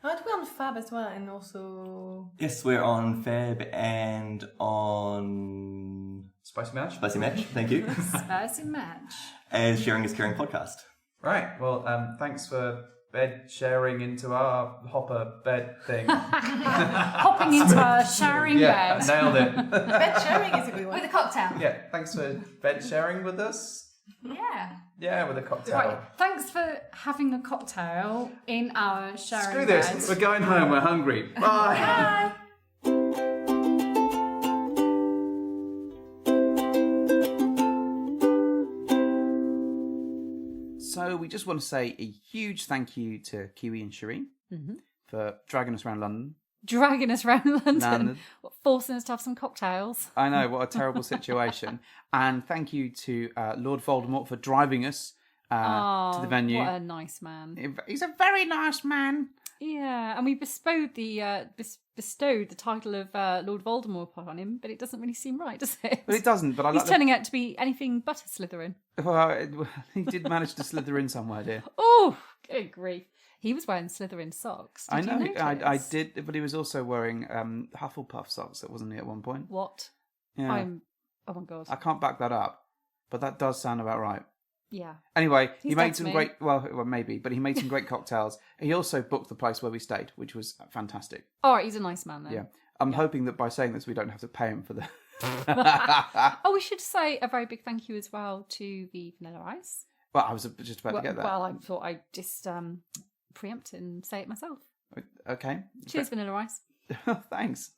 S9: Aren't we on Fab as well? And also...
S5: Yes, we're on Fab and on...
S4: Spicy Match.
S5: Spicy Match, thank you.
S2: Spicy Match.
S5: As Sharing is Caring podcast.
S4: Right, well, thanks for bed sharing into our hopper bed thing.
S2: Hopping into our sharing bed.
S4: Nailed it.
S9: Bed sharing is a good one.
S6: With a cocktail.
S4: Yeah, thanks for bed sharing with us.
S6: Yeah.
S4: Yeah, with a cocktail.
S2: Right, thanks for having a cocktail in our sharing
S4: Screw
S2: bed.
S4: this, we're going home, we're hungry. Bye.
S6: Bye.
S1: So we just want to say a huge thank you to Kiwi and Shireen for dragging us around London.
S2: Dragging us around London.
S1: London.
S2: Forcing us to have some cocktails.
S1: I know, what a terrible situation. And thank you to Lord Voldemort for driving us to the venue.
S2: What a nice man.
S1: He's a very nice man.
S2: Yeah, and we bestowed the title of Lord Voldemort on him, but it doesn't really seem right, does it?
S1: But it doesn't. But I
S2: He's
S1: like
S2: turning out to be anything but a Slytherin.
S1: Well, he did manage to slither in somewhere, dear.
S2: Oh, good grief. He was wearing Slytherin socks. Did
S1: I know.
S2: you
S1: I
S2: notice?
S1: did, but he was also wearing Hufflepuff socks, wasn't he, at one point?
S2: What?
S1: Yeah.
S2: Oh my god.
S1: I can't back that up, but that does sound about right.
S2: Yeah.
S1: Anyway,
S2: He's
S1: he
S2: dead
S1: made
S2: to
S1: some
S2: me.
S1: great. Well, maybe, but he made some great cocktails. He also booked the place where we stayed, which was fantastic.
S2: All right, he's a nice man then.
S1: Yeah, I'm hoping that by saying this, we don't have to pay him for the.
S2: Oh, we should say a very big thank you as well to the Vanilla Ice.
S1: Well, I was just about to get that.
S2: Well, I thought I'd just preempt and say it myself.
S1: Okay.
S2: Cheers, Vanilla Ice.
S1: Thanks.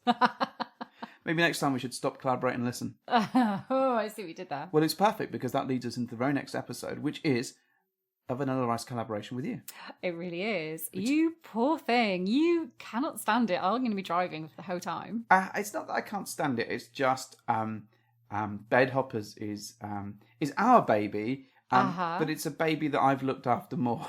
S1: Maybe next time we should stop, collaborate, and listen.
S2: Oh, I see what you did there.
S1: Well, it's perfect because that leads us into the very next episode, which is a Vanilla Ice collaboration with you.
S2: It really is. You poor thing. You cannot stand it. I'm going to be driving for the whole time.
S1: It's not that I can't stand it. It's just Bedhoppers is our baby, but it's a baby that I've looked after more.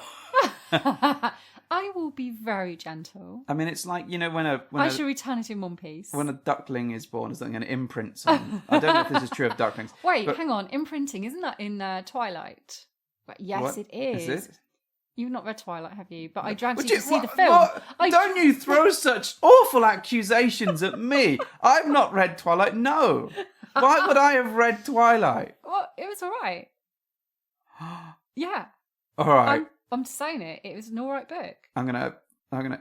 S2: I will be very gentle.
S1: I mean, it's like, you know,
S2: I shall return it in one piece.
S1: when a duckling is born, there's something, an imprint on. I don't know if this is true of ducklings.
S2: Wait,
S1: but-
S2: hang on. Imprinting, isn't that in Twilight? But yes,
S1: What?
S2: it is.
S1: Is it?
S2: You've not read Twilight, have you? But I dragged
S1: Would
S2: you to see the
S1: what-
S2: film.
S1: what? Don't you throw such awful accusations at me. I've not read Twilight, no. Why would I have read Twilight?
S2: Well, it was all right. Yeah.
S1: All right.
S2: I'm just saying it. It was an all right book.
S1: I'm gonna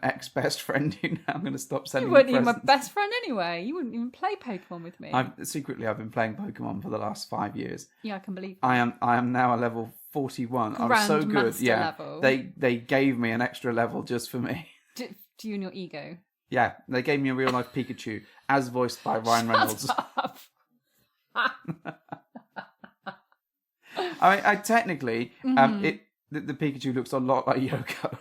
S1: ex-best friend you now. I'm gonna stop sending
S2: You weren't
S1: you
S2: even my
S1: presents.
S2: best friend anyway. You wouldn't even play Pokemon with me.
S1: I've been playing Pokemon for the last 5 years.
S2: Yeah, I can believe
S1: I am now a level 41. I'm so good.
S2: Grandmaster
S1: Yeah.
S2: level.
S1: They gave me an extra level just for me.
S2: Do you and your ego?
S1: Yeah, they gave me a real life Pikachu as voiced by Ryan Reynolds.
S2: Up.
S1: I mean, I technically the Pikachu looks a lot like Yoko.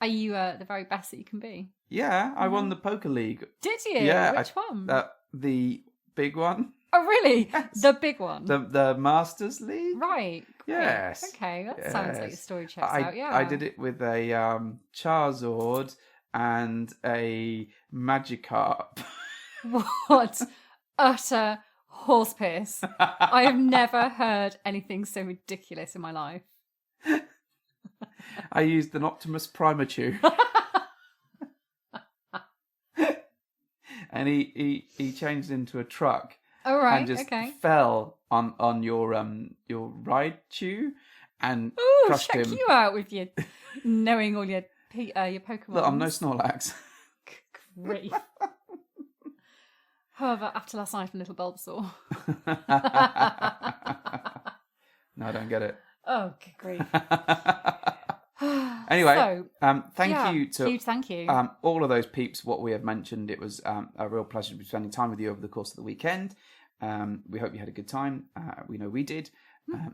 S2: Are you the very best that you can be?
S1: Yeah, I won the Poker League.
S2: Did you?
S1: Yeah,
S2: Which one?
S1: The big one.
S2: Oh, really?
S1: Yes.
S2: The big one?
S1: The Masters League.
S2: Right. Great.
S1: Yes.
S2: Okay, that sounds like your story checks out, yeah.
S1: I did it with a Charizard and a Magikarp.
S2: What utter horse piss. I have never heard anything so ridiculous in my life.
S1: I used an Optimus Primachew. And he changed into a truck.
S2: All right,
S1: and just
S2: okay.
S1: fell on your Raichu and
S2: Ooh,
S1: crushed
S2: check
S1: him.
S2: you out with your knowing all your Pokemon.
S1: Look, I'm no Snorlax.
S2: Grief. However, after last night from Little Bulbasaur.
S1: No, I don't get it.
S2: Oh, good grief.
S1: Anyway,
S2: So,
S1: Thank you to
S2: huge thank you.
S1: all of those peeps. What we have mentioned, it was a real pleasure to be spending time with you over the course of the weekend. We hope you had a good time. We know we did,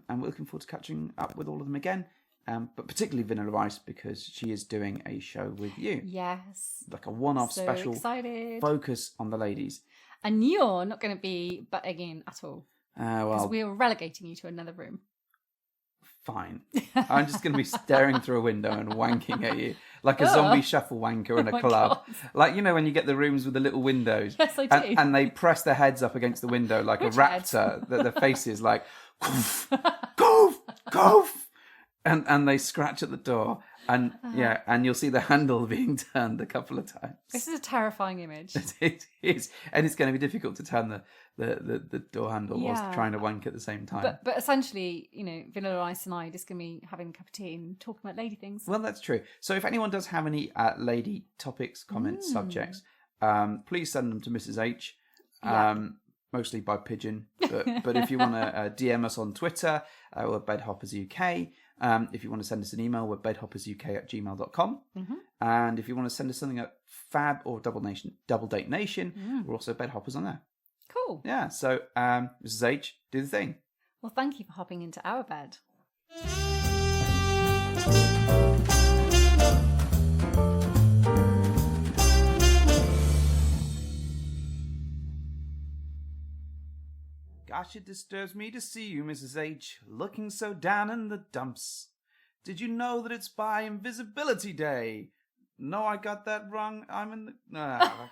S1: and we're looking forward to catching up with all of them again. But particularly Vanilla Ice, because she is doing a show with you.
S2: Yes.
S1: Like a one-off
S2: so
S1: special
S2: excited.
S1: Focus on the ladies.
S2: And you're not going to be butting in at all. Because
S1: Well,
S2: we're relegating you to another room.
S1: fine. I'm just going to be staring through a window and wanking at you. Like a zombie shuffle wanker in a club.
S2: God.
S1: Like, you know, when you get the rooms with the little windows.
S2: Yes, I do.
S1: And they press their heads up against the window like
S2: Which
S1: a raptor. That their face is like, goof, goof, goof. And they scratch at the door. And and you'll see the handle being turned a couple of times.
S2: This is a terrifying image.
S1: It is. And it's going to be difficult to turn the door handle whilst trying to wank at the same time.
S2: But essentially, you know, Vanilla Ice and I are just going to be having a cup of tea and talking about lady things.
S1: Well, that's true. So if anyone does have any lady topics, comments, subjects, please send them to Mrs. H, mostly by pigeon. But if you want to DM us on Twitter, we're BedhoppersUK. If you want to send us an email, we're bedhoppersuk@gmail.com. And if you want to send us something at Fab or Double Date Nation, we're also Bedhoppers on there.
S2: Cool.
S1: Yeah, so Mrs. H, do the thing.
S2: Well, thank you for hopping into our bed.
S1: Gosh, it disturbs me to see you, Mrs. H, looking so down in the dumps. Did you know that it's by Invisibility Day? No, I got that wrong. I'm in the...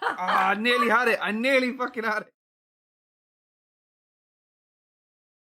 S1: I nearly had it. I nearly fucking had it.